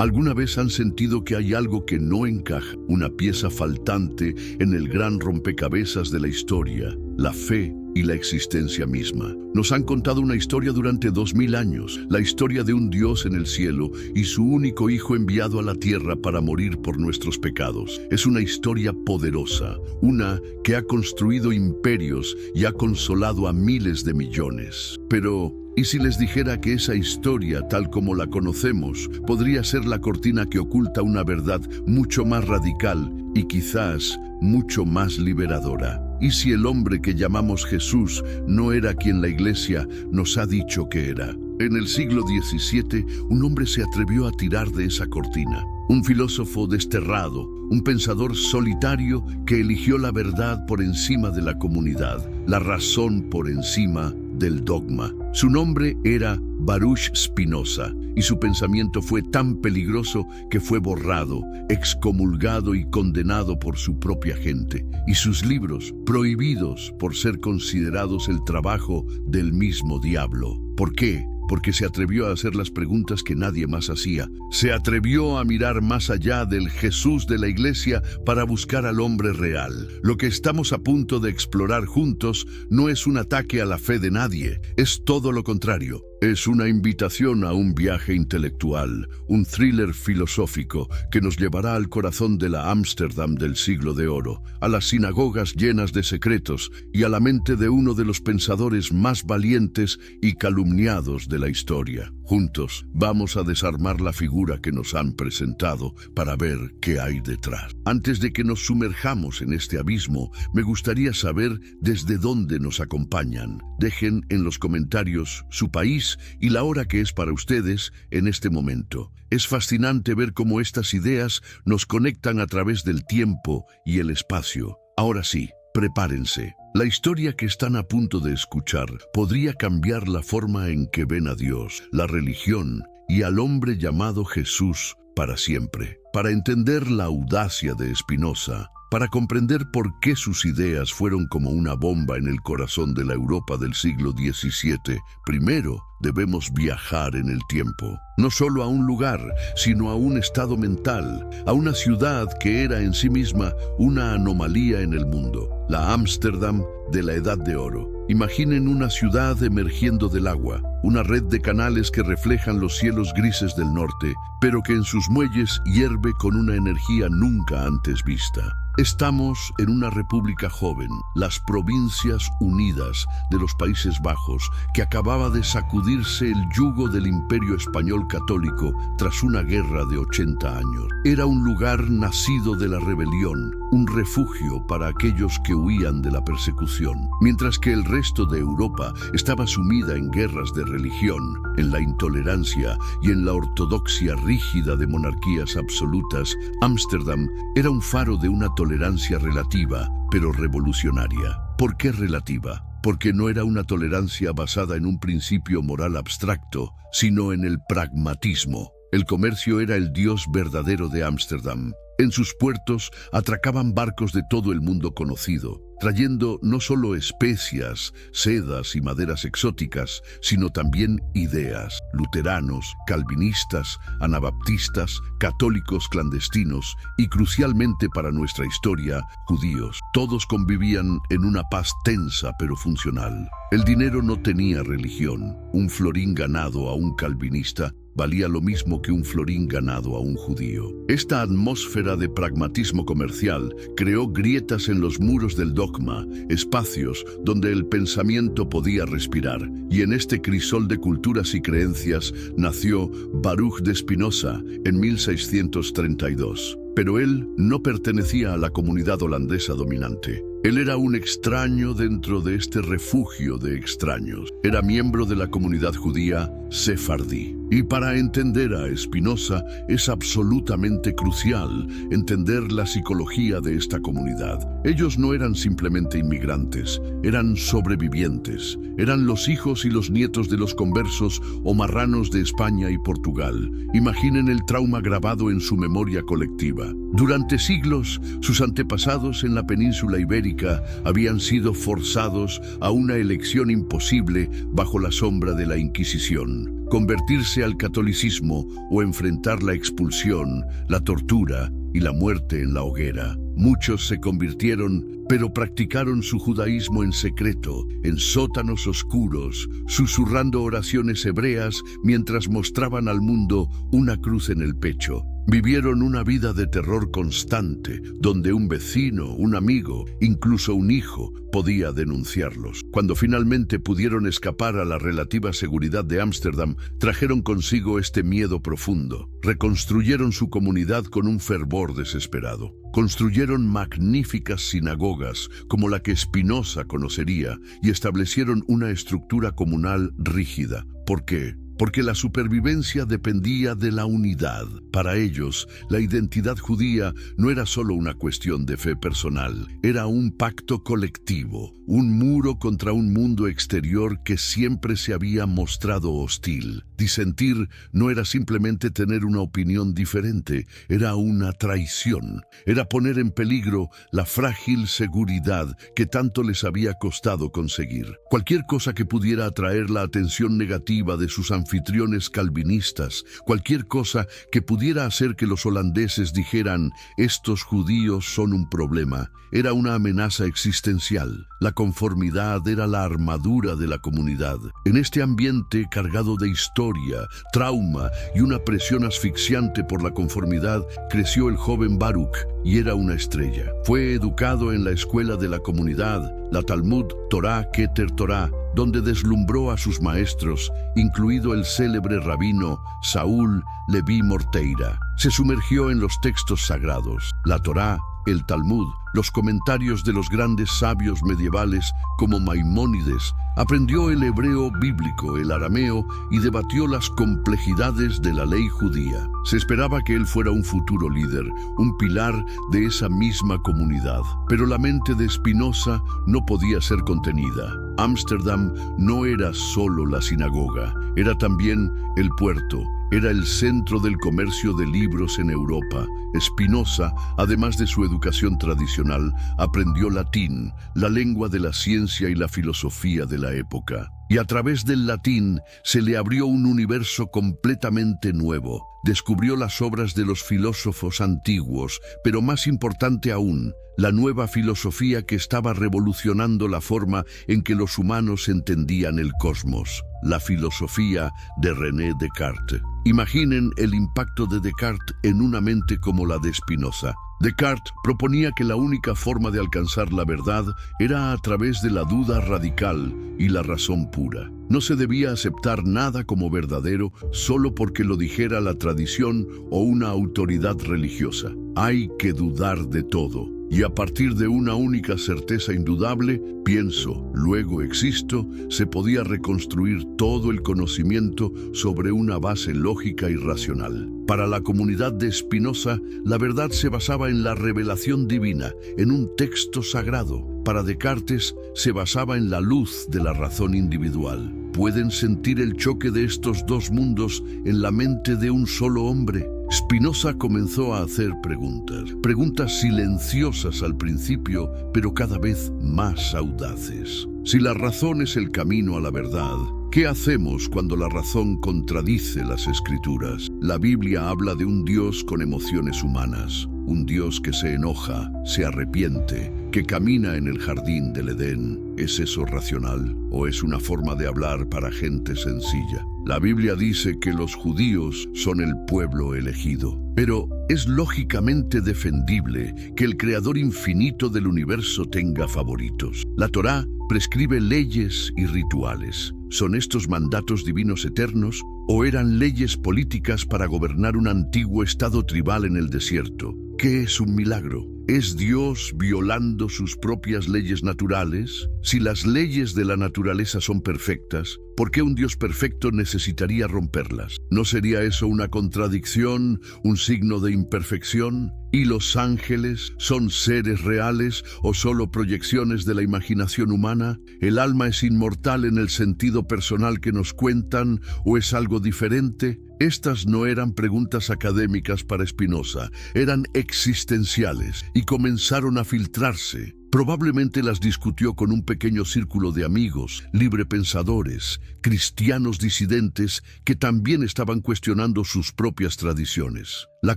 ¿Alguna vez han sentido que hay algo que no encaja, una pieza faltante en el gran rompecabezas de la historia, la fe y la existencia misma? Nos han contado una historia durante 2000 años, la historia de un Dios en el cielo y su único Hijo enviado a la tierra para morir por nuestros pecados. Es una historia poderosa, una que ha construido imperios y ha consolado a miles de millones. Pero ¿y si les dijera que esa historia, tal como la conocemos, podría ser la cortina que oculta una verdad mucho más radical y quizás mucho más liberadora? ¿Y si el hombre que llamamos Jesús no era quien la Iglesia nos ha dicho que era? En el siglo XVII, un hombre se atrevió a tirar de esa cortina. Un filósofo desterrado, un pensador solitario que eligió la verdad por encima de la comunidad, la razón por encima del dogma. Su nombre era Baruch Spinoza y su pensamiento fue tan peligroso que fue borrado, excomulgado y condenado por su propia gente, y sus libros prohibidos por ser considerados el trabajo del mismo diablo. ¿Por qué? Porque se atrevió a hacer las preguntas que nadie más hacía. Se atrevió a mirar más allá del Jesús de la Iglesia para buscar al hombre real. Lo que estamos a punto de explorar juntos no es un ataque a la fe de nadie, es todo lo contrario. Es una invitación a un viaje intelectual, un thriller filosófico que nos llevará al corazón de la Ámsterdam del siglo de oro, a las sinagogas llenas de secretos y a la mente de uno de los pensadores más valientes y calumniados de la historia. Juntos vamos a desarmar la figura que nos han presentado para ver qué hay detrás. Antes de que nos sumerjamos en este abismo, me gustaría saber desde dónde nos acompañan. Dejen en los comentarios su país y la hora que es para ustedes en este momento. Es fascinante ver cómo estas ideas nos conectan a través del tiempo y el espacio. Ahora sí, prepárense. La historia que están a punto de escuchar podría cambiar la forma en que ven a Dios, la religión y al hombre llamado Jesús para siempre. Para entender la audacia de Spinoza, para comprender por qué sus ideas fueron como una bomba en el corazón de la Europa del siglo XVII, primero debemos viajar en el tiempo. No solo a un lugar, sino a un estado mental, a una ciudad que era en sí misma una anomalía en el mundo, la Ámsterdam de la Edad de Oro. Imaginen una ciudad emergiendo del agua, una red de canales que reflejan los cielos grises del norte, pero que en sus muelles hierve con una energía nunca antes vista. Estamos en una república joven, las Provincias Unidas de los Países Bajos, que acababa de sacudirse el yugo del Imperio Español Católico tras una guerra de 80 años. Era un lugar nacido de la rebelión, un refugio para aquellos que huían de la persecución. Mientras que el resto de Europa estaba sumida en guerras de religión, en la intolerancia y en la ortodoxia rígida de monarquías absolutas, Ámsterdam era un faro de una tolerancia relativa, pero revolucionaria. ¿Por qué relativa? Porque no era una tolerancia basada en un principio moral abstracto, sino en el pragmatismo. El comercio era el Dios verdadero de Ámsterdam. En sus puertos atracaban barcos de todo el mundo conocido, trayendo no solo especias, sedas y maderas exóticas, sino también ideas. Luteranos, calvinistas, anabaptistas, católicos clandestinos y, crucialmente para nuestra historia, judíos. Todos convivían en una paz tensa pero funcional. El dinero no tenía religión. Un florín ganado a un calvinista valía lo mismo que un florín ganado a un judío. Esta atmósfera de pragmatismo comercial creó grietas en los muros del dogma, espacios donde el pensamiento podía respirar. Y en este crisol de culturas y creencias nació Baruch de Spinoza en 1632. Pero él no pertenecía a la comunidad holandesa dominante. Él era un extraño dentro de este refugio de extraños. Era miembro de la comunidad judía sefardí. Y para entender a Spinoza es absolutamente crucial entender la psicología de esta comunidad. Ellos no eran simplemente inmigrantes, eran sobrevivientes. Eran los hijos y los nietos de los conversos o marranos de España y Portugal. Imaginen el trauma grabado en su memoria colectiva. Durante siglos, sus antepasados en la península ibérica habían sido forzados a una elección imposible bajo la sombra de la Inquisición. convertirse al catolicismo o enfrentar la expulsión, la tortura y la muerte en la hoguera. Muchos se convirtieron, pero practicaron su judaísmo en secreto, en sótanos oscuros, susurrando oraciones hebreas mientras mostraban al mundo una cruz en el pecho. Vivieron una vida de terror constante, donde un vecino, un amigo, incluso un hijo, podía denunciarlos. Cuando finalmente pudieron escapar a la relativa seguridad de Ámsterdam, trajeron consigo este miedo profundo. Reconstruyeron su comunidad con un fervor desesperado. Construyeron magníficas sinagogas, como la que Spinoza conocería, y establecieron una estructura comunal rígida. ¿Por qué? Porque la supervivencia dependía de la unidad. Para ellos, la identidad judía no era solo una cuestión de fe personal, era un pacto colectivo, un muro contra un mundo exterior que siempre se había mostrado hostil. Disentir no era simplemente tener una opinión diferente, era una traición, era poner en peligro la frágil seguridad que tanto les había costado conseguir. Cualquier cosa que pudiera atraer la atención negativa de sus anfitriones calvinistas, cualquier cosa que pudiera hacer que los holandeses dijeran «estos judíos son un problema», era una amenaza existencial. La conformidad era la armadura de la comunidad. En este ambiente cargado de historia, trauma y una presión asfixiante por la conformidad, creció el joven Baruch y era una estrella. Fue educado en la escuela de la comunidad, la Talmud Torah Keter Torah, donde deslumbró a sus maestros, incluido el célebre rabino Saúl Leví Morteira. Se sumergió en los textos sagrados, la Torá, el Talmud, los comentarios de los grandes sabios medievales como Maimónides, aprendió el hebreo bíblico, el arameo y debatió las complejidades de la ley judía. Se esperaba que él fuera un futuro líder, un pilar de esa misma comunidad. Pero la mente de Spinoza no podía ser contenida. Ámsterdam no era solo la sinagoga, era también el puerto. Era el centro del comercio de libros en Europa. Spinoza, además de su educación tradicional, aprendió latín, la lengua de la ciencia y la filosofía de la época. Y a través del latín se le abrió un universo completamente nuevo. Descubrió las obras de los filósofos antiguos, pero más importante aún, la nueva filosofía que estaba revolucionando la forma en que los humanos entendían el cosmos, la filosofía de René Descartes. Imaginen el impacto de Descartes en una mente como la de Spinoza. Descartes proponía que la única forma de alcanzar la verdad era a través de la duda radical y la razón pura. No se debía aceptar nada como verdadero solo porque lo dijera la tradición o una autoridad religiosa. Hay que dudar de todo. Y a partir de una única certeza indudable, pienso, luego existo, se podía reconstruir todo el conocimiento sobre una base lógica y racional. Para la comunidad de Spinoza, la verdad se basaba en la revelación divina, en un texto sagrado. Para Descartes, se basaba en la luz de la razón individual. ¿Pueden sentir el choque de estos dos mundos en la mente de un solo hombre? Spinoza comenzó a hacer preguntas silenciosas al principio, pero cada vez más audaces. Si la razón es el camino a la verdad, ¿qué hacemos cuando la razón contradice las Escrituras? La Biblia habla de un Dios con emociones humanas, un Dios que se enoja, se arrepiente, que camina en el jardín del Edén. ¿Es eso racional o es una forma de hablar para gente sencilla? La Biblia dice que los judíos son el pueblo elegido, pero es lógicamente defendible que el Creador infinito del universo tenga favoritos. La Torá prescribe leyes y rituales. ¿Son estos mandatos divinos eternos o eran leyes políticas para gobernar un antiguo estado tribal en el desierto? ¿Qué es un milagro? ¿Es Dios violando sus propias leyes naturales? Si las leyes de la naturaleza son perfectas, ¿por qué un Dios perfecto necesitaría romperlas? ¿No sería eso una contradicción, un signo de imperfección? ¿Y los ángeles son seres reales o solo proyecciones de la imaginación humana? ¿El alma es inmortal en el sentido personal que nos cuentan o es algo diferente? Estas no eran preguntas académicas para Spinoza, eran existenciales y comenzaron a filtrarse. Probablemente las discutió con un pequeño círculo de amigos, librepensadores, cristianos disidentes que también estaban cuestionando sus propias tradiciones. La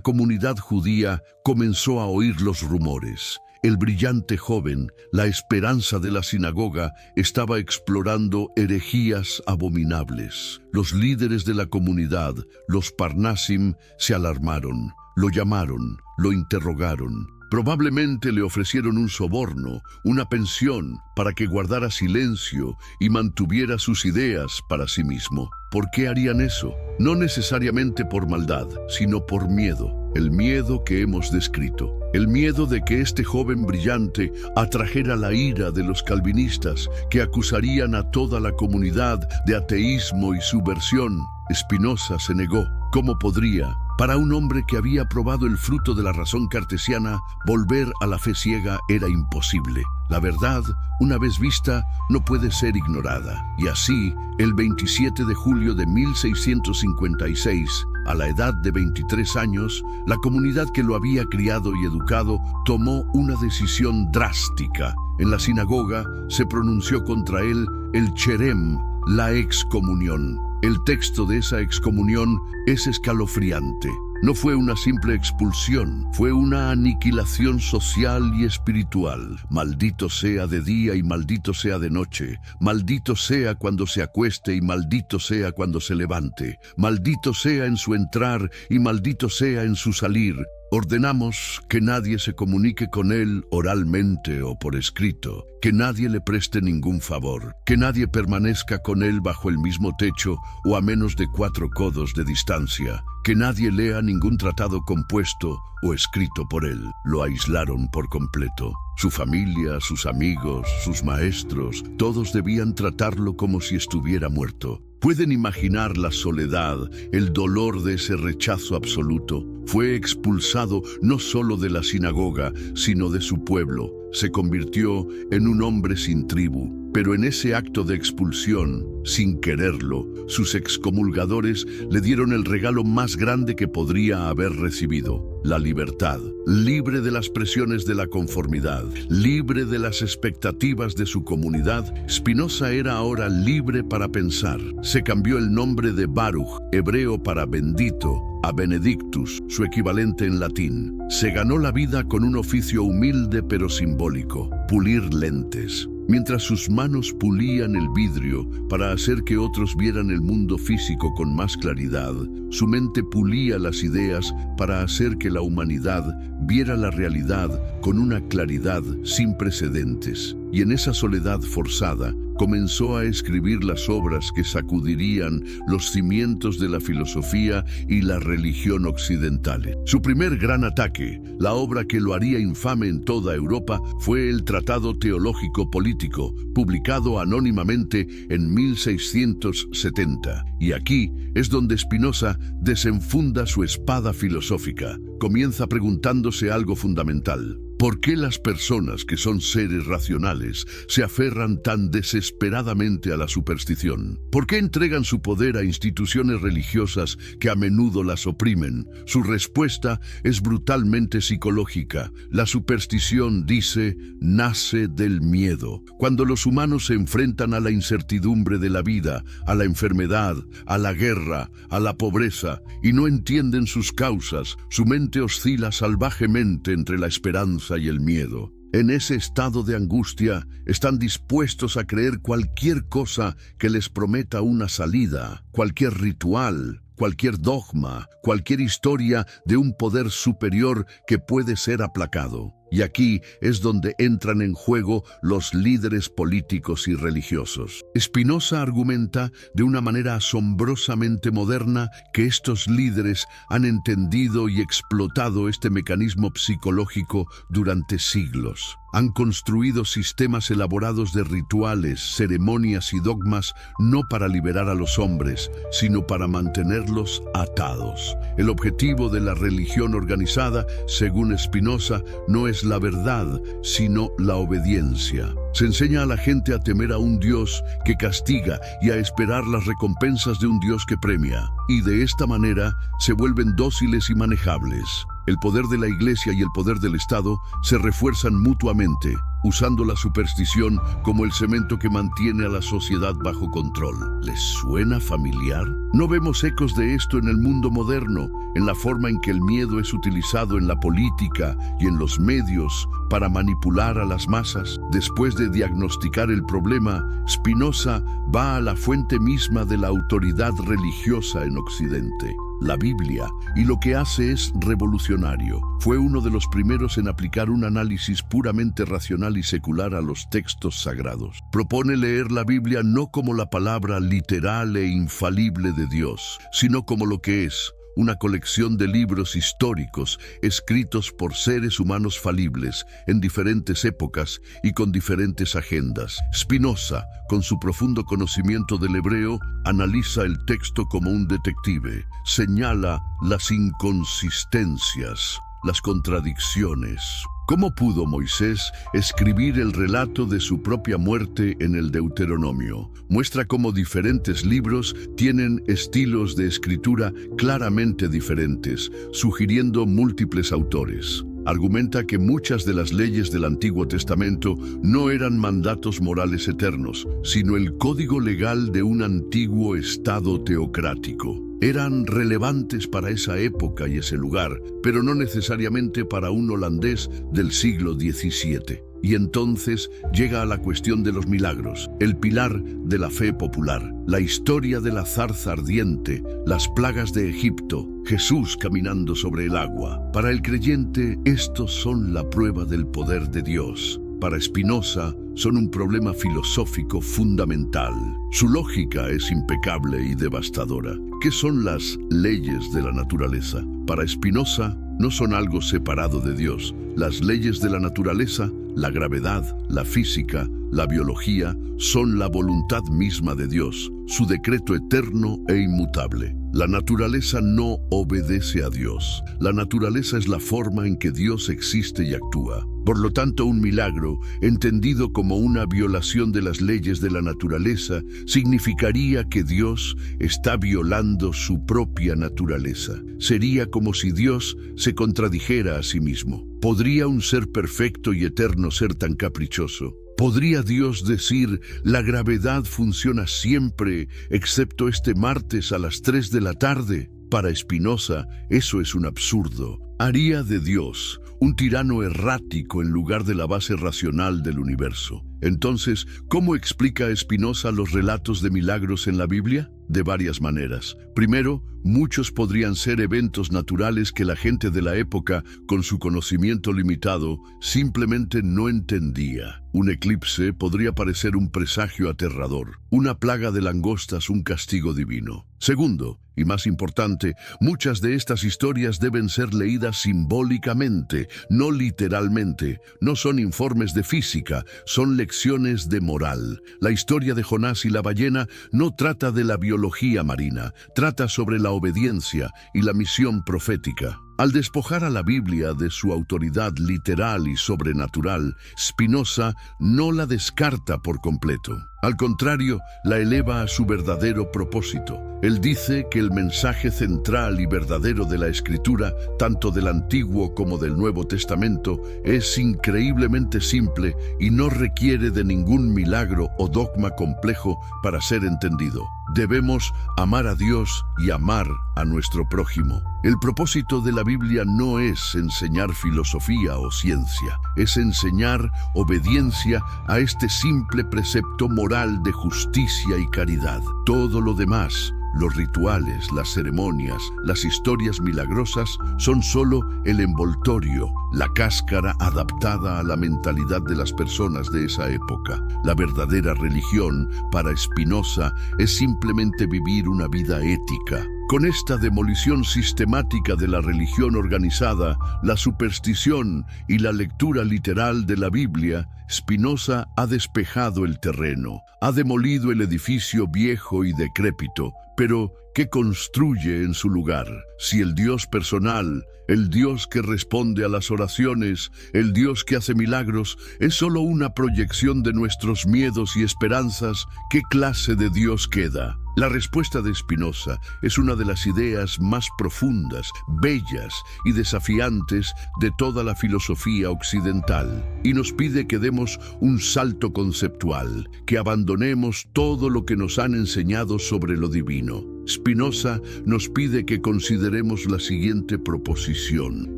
comunidad judía comenzó a oír los rumores. El brillante joven, la esperanza de la sinagoga, estaba explorando herejías abominables. Los líderes de la comunidad, los Parnasim, se alarmaron, lo llamaron, lo interrogaron. Probablemente le ofrecieron un soborno, una pensión, para que guardara silencio y mantuviera sus ideas para sí mismo. ¿Por qué harían eso? No necesariamente por maldad, sino por miedo. El miedo que hemos descrito. El miedo de que este joven brillante atrajera la ira de los calvinistas, que acusarían a toda la comunidad de ateísmo y subversión. Spinoza se negó. ¿Cómo podría? Para un hombre que había probado el fruto de la razón cartesiana, volver a la fe ciega era imposible. La verdad, una vez vista, no puede ser ignorada. Y así, el 27 de julio de 1656, a la edad de 23 años, la comunidad que lo había criado y educado tomó una decisión drástica. En la sinagoga se pronunció contra él el cherem, la excomunión. El texto de esa excomunión es escalofriante. No fue una simple expulsión, fue una aniquilación social y espiritual. Maldito sea de día y maldito sea de noche. Maldito sea cuando se acueste y maldito sea cuando se levante. Maldito sea en su entrar y maldito sea en su salir. Ordenamos que nadie se comunique con él oralmente o por escrito, que nadie le preste ningún favor, que nadie permanezca con él bajo el mismo techo o a menos de 4 codos de distancia, que nadie lea ningún tratado compuesto o escrito por él. Lo aislaron por completo. Su familia, sus amigos, sus maestros, todos debían tratarlo como si estuviera muerto. ¿Pueden imaginar la soledad, el dolor de ese rechazo absoluto? Fue expulsado no solo de la sinagoga, sino de su pueblo. Se convirtió en un hombre sin tribu. Pero en ese acto de expulsión, sin quererlo, sus excomulgadores le dieron el regalo más grande que podría haber recibido: la libertad. Libre de las presiones de la conformidad, libre de las expectativas de su comunidad, Spinoza era ahora libre para pensar. Se cambió el nombre de Baruch, hebreo para bendito, a Benedictus, su equivalente en latín. Se ganó la vida con un oficio humilde pero simbólico: pulir lentes. Mientras sus manos pulían el vidrio para hacer que otros vieran el mundo físico con más claridad, su mente pulía las ideas para hacer que la humanidad viera la realidad con una claridad sin precedentes. Y en esa soledad forzada, comenzó a escribir las obras que sacudirían los cimientos de la filosofía y la religión occidentales. Su primer gran ataque, la obra que lo haría infame en toda Europa, fue el Tratado Teológico Político, publicado anónimamente en 1670. Y aquí es donde Spinoza desenfunda su espada filosófica. Comienza preguntándose algo fundamental: ¿por qué las personas que son seres racionales se aferran tan desesperadamente a la superstición? ¿Por qué entregan su poder a instituciones religiosas que a menudo las oprimen? Su respuesta es brutalmente psicológica. La superstición, dice, nace del miedo. Cuando los humanos se enfrentan a la incertidumbre de la vida, a la enfermedad, a la guerra, a la pobreza, y no entienden sus causas, su mente oscila salvajemente entre la esperanza y el miedo. En ese estado de angustia, están dispuestos a creer cualquier cosa que les prometa una salida, cualquier ritual, cualquier dogma, cualquier historia de un poder superior que puede ser aplacado. Y aquí es donde entran en juego los líderes políticos y religiosos. Spinoza argumenta de una manera asombrosamente moderna que estos líderes han entendido y explotado este mecanismo psicológico durante siglos. Han construido sistemas elaborados de rituales, ceremonias y dogmas no para liberar a los hombres, sino para mantenerlos atados. El objetivo de la religión organizada, según Spinoza, no es la verdad, sino la obediencia. Se enseña a la gente a temer a un Dios que castiga y a esperar las recompensas de un Dios que premia. Y de esta manera se vuelven dóciles y manejables. El poder de la Iglesia y el poder del Estado se refuerzan mutuamente, usando la superstición como el cemento que mantiene a la sociedad bajo control. ¿Les suena familiar? ¿No vemos ecos de esto en el mundo moderno, en la forma en que el miedo es utilizado en la política y en los medios para manipular a las masas? Después de diagnosticar el problema, Spinoza va a la fuente misma de la autoridad religiosa en Occidente, la Biblia, y lo que hace es revolucionario. Fue uno de los primeros en aplicar un análisis puramente racional y secular a los textos sagrados. Propone leer la Biblia no como la palabra literal e infalible de Dios, sino como lo que es: una colección de libros históricos escritos por seres humanos falibles en diferentes épocas y con diferentes agendas. Spinoza, con su profundo conocimiento del hebreo, analiza el texto como un detective, señala las inconsistencias, las contradicciones. ¿Cómo pudo Moisés escribir el relato de su propia muerte en el Deuteronomio? Muestra cómo diferentes libros tienen estilos de escritura claramente diferentes, sugiriendo múltiples autores. Argumenta que muchas de las leyes del Antiguo Testamento no eran mandatos morales eternos, sino el código legal de un antiguo estado teocrático. Eran relevantes para esa época y ese lugar, pero no necesariamente para un holandés del siglo XVII. Y entonces llega a la cuestión de los milagros, el pilar de la fe popular, la historia de la zarza ardiente, las plagas de Egipto, Jesús caminando sobre el agua. Para el creyente, estos son la prueba del poder de Dios. Para Spinoza, son un problema filosófico fundamental. Su lógica es impecable y devastadora. ¿Qué son las leyes de la naturaleza? Para Spinoza, no son algo separado de Dios. Las leyes de la naturaleza, la gravedad, la física, la biología, son la voluntad misma de Dios, su decreto eterno e inmutable. La naturaleza no obedece a Dios. La naturaleza es la forma en que Dios existe y actúa. Por lo tanto, un milagro, entendido como una violación de las leyes de la naturaleza, significaría que Dios está violando su propia naturaleza. Sería como si Dios se contradijera a sí mismo. ¿Podría un ser perfecto y eterno ser tan caprichoso? ¿Podría Dios decir, la gravedad funciona siempre, excepto este martes a las 3 de la tarde? Para Spinoza, eso es un absurdo. Haría de Dios un tirano errático en lugar de la base racional del universo. Entonces, ¿cómo explica Spinoza los relatos de milagros en la Biblia? De varias maneras. Primero, muchos podrían ser eventos naturales que la gente de la época, con su conocimiento limitado, simplemente no entendía. Un eclipse podría parecer un presagio aterrador, una plaga de langostas un castigo divino. Segundo, y más importante, muchas de estas historias deben ser leídas simbólicamente, no literalmente. No son informes de física, son lecciones de moral. La historia de Jonás y la ballena no trata de la biología marina, trata sobre la obediencia y la misión profética. Al despojar a la Biblia de su autoridad literal y sobrenatural, Spinoza no la descarta por completo. Al contrario, la eleva a su verdadero propósito. Él dice que el mensaje central y verdadero de la Escritura, tanto del Antiguo como del Nuevo Testamento, es increíblemente simple y no requiere de ningún milagro o dogma complejo para ser entendido. Debemos amar a Dios y amar a nuestro prójimo. El propósito de la Biblia no es enseñar filosofía o ciencia, es enseñar obediencia a este simple precepto moral de justicia y caridad. Todo lo demás, los rituales, las ceremonias, las historias milagrosas, son solo el envoltorio, la cáscara adaptada a la mentalidad de las personas de esa época. La verdadera religión, para Spinoza, es simplemente vivir una vida ética, Con esta demolición sistemática de la religión organizada, la superstición y la lectura literal de la Biblia, Spinoza ha despejado el terreno, ha demolido el edificio viejo y decrépito, pero ¿qué construye en su lugar? Si el Dios personal, el Dios que responde a las oraciones, el Dios que hace milagros, es solo una proyección de nuestros miedos y esperanzas, ¿qué clase de Dios queda? La respuesta de Spinoza es una de las ideas más profundas, bellas y desafiantes de toda la filosofía occidental, y nos pide que demos un salto conceptual, que abandonemos todo lo que nos han enseñado sobre lo divino. Spinoza nos pide que consideremos la siguiente proposición,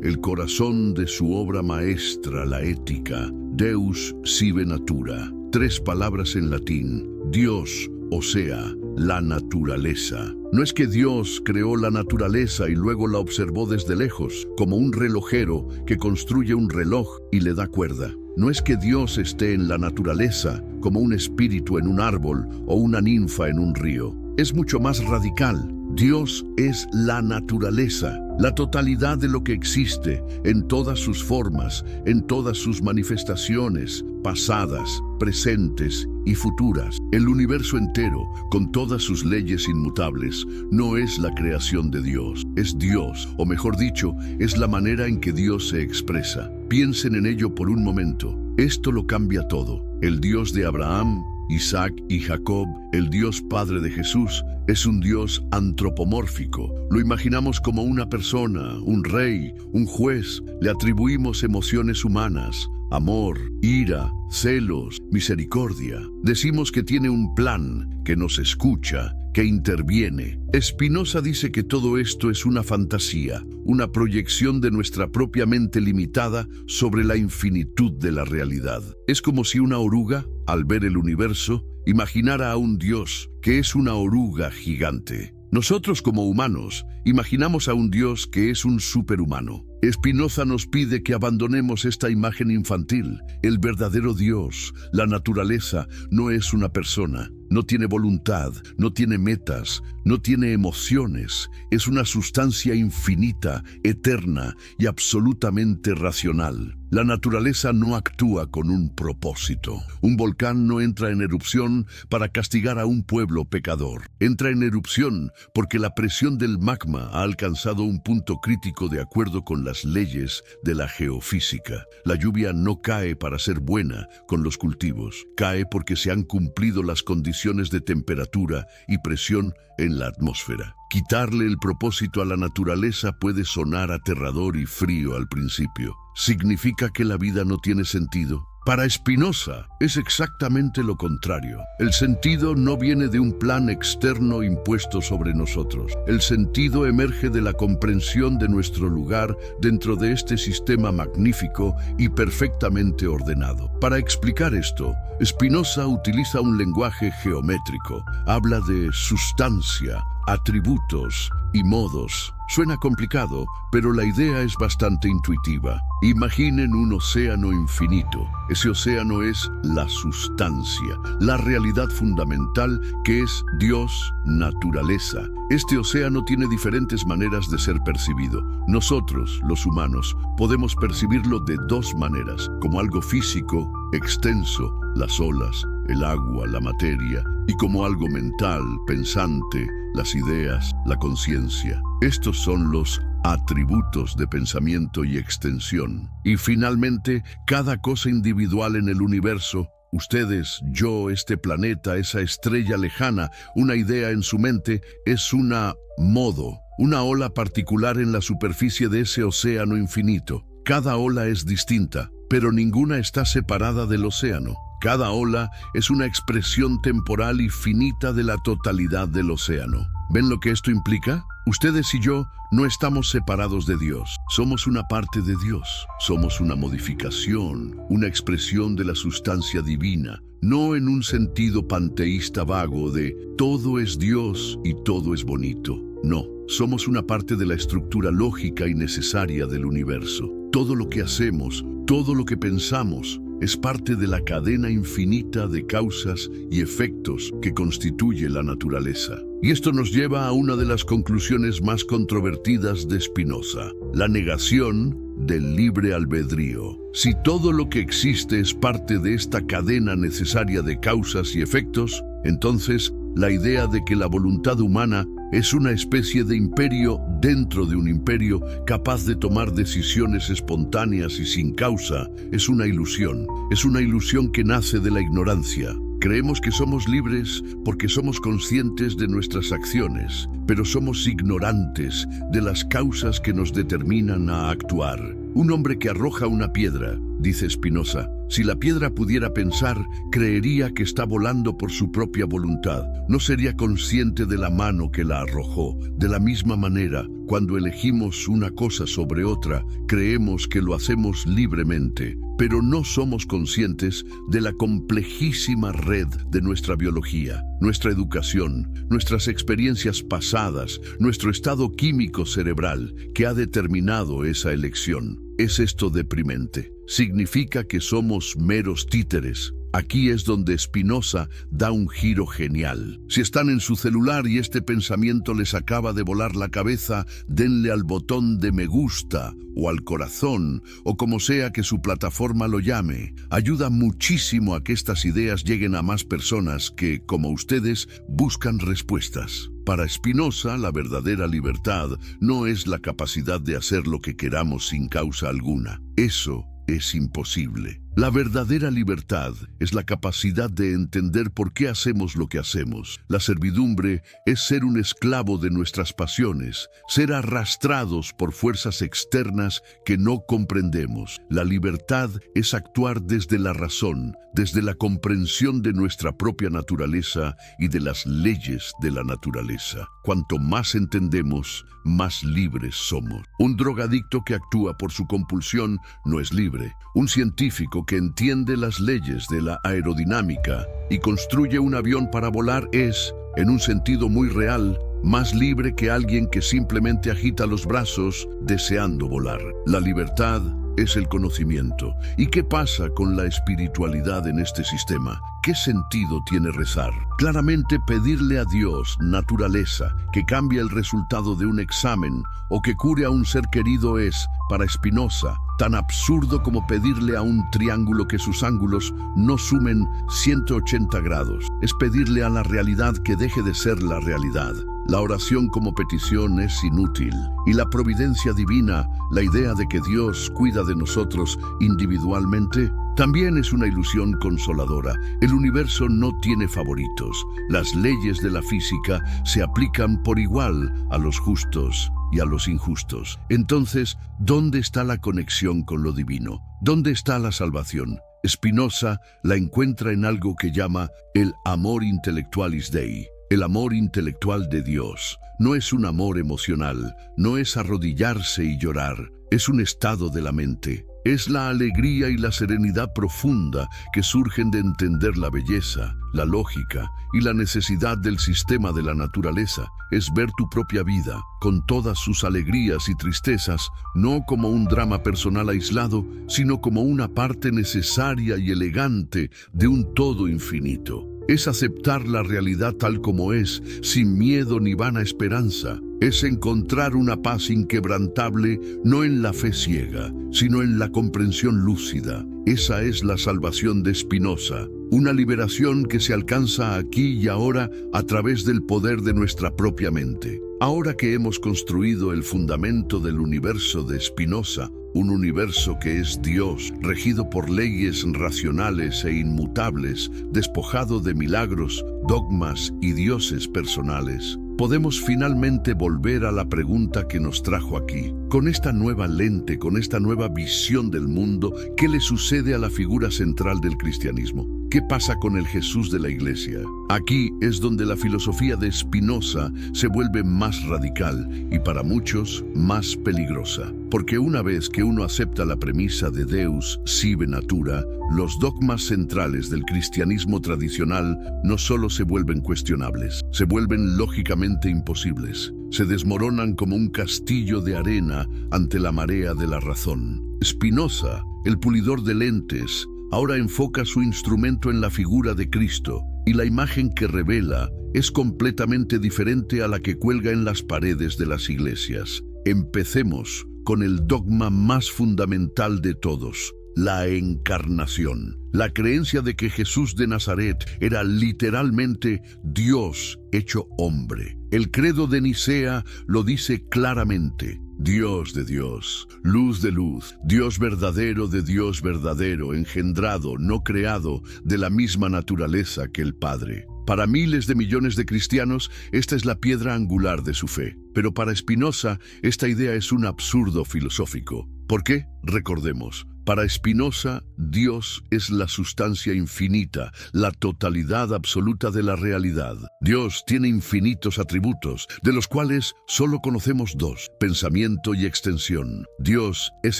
el corazón de su obra maestra, la Ética, Deus sive natura. 3 palabras en latín, Dios, o sea, la naturaleza. No es que Dios creó la naturaleza y luego la observó desde lejos, como un relojero que construye un reloj y le da cuerda. No es que Dios esté en la naturaleza, como un espíritu en un árbol o una ninfa en un río. Es mucho más radical. Dios es la naturaleza, la totalidad de lo que existe, en todas sus formas, en todas sus manifestaciones, pasadas, presentes y futuras. El universo entero, con todas sus leyes inmutables, no es la creación de Dios, es Dios, o mejor dicho, es la manera en que Dios se expresa. Piensen en ello por un momento. Esto lo cambia todo. El Dios de Abraham, Isaac y Jacob, el Dios Padre de Jesús, es un Dios antropomórfico. Lo imaginamos como una persona, un rey, un juez. Le atribuimos emociones humanas, amor, ira, celos, misericordia. Decimos que tiene un plan, que nos escucha, que interviene. Spinoza dice que todo esto es una fantasía, una proyección de nuestra propia mente limitada sobre la infinitud de la realidad. Es como si una oruga, al ver el universo, imaginara a un Dios que es una oruga gigante. Nosotros como humanos imaginamos a un Dios que es un superhumano. Spinoza nos pide que abandonemos esta imagen infantil. El verdadero Dios, la naturaleza, no es una persona, no tiene voluntad, no tiene metas, no tiene emociones. Es una sustancia infinita, eterna y absolutamente racional. La naturaleza no actúa con un propósito. Un volcán no entra en erupción para castigar a un pueblo pecador. Entra en erupción porque la presión del magma ha alcanzado un punto crítico de acuerdo con las leyes de la geofísica. La lluvia no cae para ser buena con los cultivos. Cae porque se han cumplido las condiciones de temperatura y presión en la atmósfera. Quitarle el propósito a la naturaleza puede sonar aterrador y frío al principio. ¿Significa que la vida no tiene sentido? Para Spinoza es exactamente lo contrario. El sentido no viene de un plan externo impuesto sobre nosotros. El sentido emerge de la comprensión de nuestro lugar dentro de este sistema magnífico y perfectamente ordenado. Para explicar esto, Spinoza utiliza un lenguaje geométrico. Habla de sustancia, atributos y modos. Suena complicado, pero la idea es bastante intuitiva. Imaginen un océano infinito. Ese océano es la sustancia, la realidad fundamental que es Dios, naturaleza. Este océano tiene diferentes maneras de ser percibido. Nosotros, los humanos, podemos percibirlo de 2 maneras, como algo físico, extenso, las olas, el agua, la materia, y como algo mental, pensante, las ideas, la conciencia. Estos son los atributos de pensamiento y extensión. Y finalmente, cada cosa individual en el universo, ustedes, yo, este planeta, esa estrella lejana, una idea en su mente, es una modo, una ola particular en la superficie de ese océano infinito. Cada ola es distinta, pero ninguna está separada del océano. Cada ola es una expresión temporal y finita de la totalidad del océano. ¿Ven lo que esto implica? Ustedes y yo no estamos separados de Dios. Somos una parte de Dios. Somos una modificación, una expresión de la sustancia divina. No en un sentido panteísta vago de todo es Dios y todo es bonito. No, somos una parte de la estructura lógica y necesaria del universo. Todo lo que hacemos, todo lo que pensamos, es parte de la cadena infinita de causas y efectos que constituye la naturaleza. Y esto nos lleva a una de las conclusiones más controvertidas de Spinoza: la negación del libre albedrío. Si todo lo que existe es parte de esta cadena necesaria de causas y efectos, entonces la idea de que la voluntad humana es una especie de imperio dentro de un imperio capaz de tomar decisiones espontáneas y sin causa es una ilusión. Es una ilusión que nace de la ignorancia. Creemos que somos libres porque somos conscientes de nuestras acciones, pero somos ignorantes de las causas que nos determinan a actuar. Un hombre que arroja una piedra, dice Spinoza, si la piedra pudiera pensar, creería que está volando por su propia voluntad. No sería consciente de la mano que la arrojó. De la misma manera, cuando elegimos una cosa sobre otra, creemos que lo hacemos libremente, pero no somos conscientes de la complejísima red de nuestra biología, nuestra educación, nuestras experiencias pasadas, nuestro estado químico cerebral que ha determinado esa elección. ¿Es esto deprimente? Significa que somos meros títeres. Aquí es donde Spinoza da un giro genial. Si están en su celular y este pensamiento les acaba de volar la cabeza, denle al botón de me gusta o al corazón o como sea que su plataforma lo llame. Ayuda muchísimo a que estas ideas lleguen a más personas que, como ustedes, buscan respuestas. Para Spinoza, la verdadera libertad no es la capacidad de hacer lo que queramos sin causa alguna. Eso es imposible. La verdadera libertad es la capacidad de entender por qué hacemos lo que hacemos. La servidumbre es ser un esclavo de nuestras pasiones, ser arrastrados por fuerzas externas que no comprendemos. La libertad es actuar desde la razón, desde la comprensión de nuestra propia naturaleza y de las leyes de la naturaleza. Cuanto más entendemos, más libres somos. Un drogadicto que actúa por su compulsión no es libre. Un científico que entiende las leyes de la aerodinámica y construye un avión para volar es, en un sentido muy real, más libre que alguien que simplemente agita los brazos deseando volar. La libertad es el conocimiento. ¿Y qué pasa con la espiritualidad en este sistema? ¿Qué sentido tiene rezar? Claramente pedirle a Dios, naturaleza, que cambie el resultado de un examen o que cure a un ser querido es, para Spinoza, tan absurdo como pedirle a un triángulo que sus ángulos no sumen 180 grados. Es pedirle a la realidad que deje de ser la realidad. La oración como petición es inútil. Y la providencia divina, la idea de que Dios cuida de nosotros individualmente, también es una ilusión consoladora. El universo no tiene favoritos. Las leyes de la física se aplican por igual a los justos y a los injustos. Entonces, ¿dónde está la conexión con lo divino? ¿Dónde está la salvación? Spinoza la encuentra en algo que llama el amor intellectualis Dei. El amor intelectual de Dios no es un amor emocional, no es arrodillarse y llorar, es un estado de la mente. Es la alegría y la serenidad profunda que surgen de entender la belleza, la lógica y la necesidad del sistema de la naturaleza. Es ver tu propia vida, con todas sus alegrías y tristezas, no como un drama personal aislado, sino como una parte necesaria y elegante de un todo infinito. Es aceptar la realidad tal como es, sin miedo ni vana esperanza. Es encontrar una paz inquebrantable, no en la fe ciega, sino en la comprensión lúcida. Esa es la salvación de Spinoza, una liberación que se alcanza aquí y ahora a través del poder de nuestra propia mente. Ahora que hemos construido el fundamento del universo de Spinoza, un universo que es Dios, regido por leyes racionales e inmutables, despojado de milagros, dogmas y dioses personales, podemos finalmente volver a la pregunta que nos trajo aquí. Con esta nueva lente, con esta nueva visión del mundo, ¿qué le sucede a la figura central del cristianismo? ¿Qué pasa con el Jesús de la Iglesia? Aquí es donde la filosofía de Spinoza se vuelve más radical y para muchos más peligrosa. Porque una vez que uno acepta la premisa de Deus sive natura, los dogmas centrales del cristianismo tradicional no solo se vuelven cuestionables, se vuelven lógicamente imposibles. Se desmoronan como un castillo de arena ante la marea de la razón. Spinoza, el pulidor de lentes, ahora enfoca su instrumento en la figura de Cristo, y la imagen que revela es completamente diferente a la que cuelga en las paredes de las iglesias. Empecemos con el dogma más fundamental de todos: la encarnación. La creencia de que Jesús de Nazaret era literalmente Dios hecho hombre. El credo de Nicea lo dice claramente: Dios de Dios, luz de luz, Dios verdadero de Dios verdadero, engendrado, no creado, de la misma naturaleza que el Padre. Para miles de millones de cristianos, esta es la piedra angular de su fe. Pero para Spinoza, esta idea es un absurdo filosófico. ¿Por qué? Recordemos. Para Spinoza, Dios es la sustancia infinita, la totalidad absoluta de la realidad. Dios tiene infinitos atributos, de los cuales solo conocemos dos: pensamiento y extensión. Dios es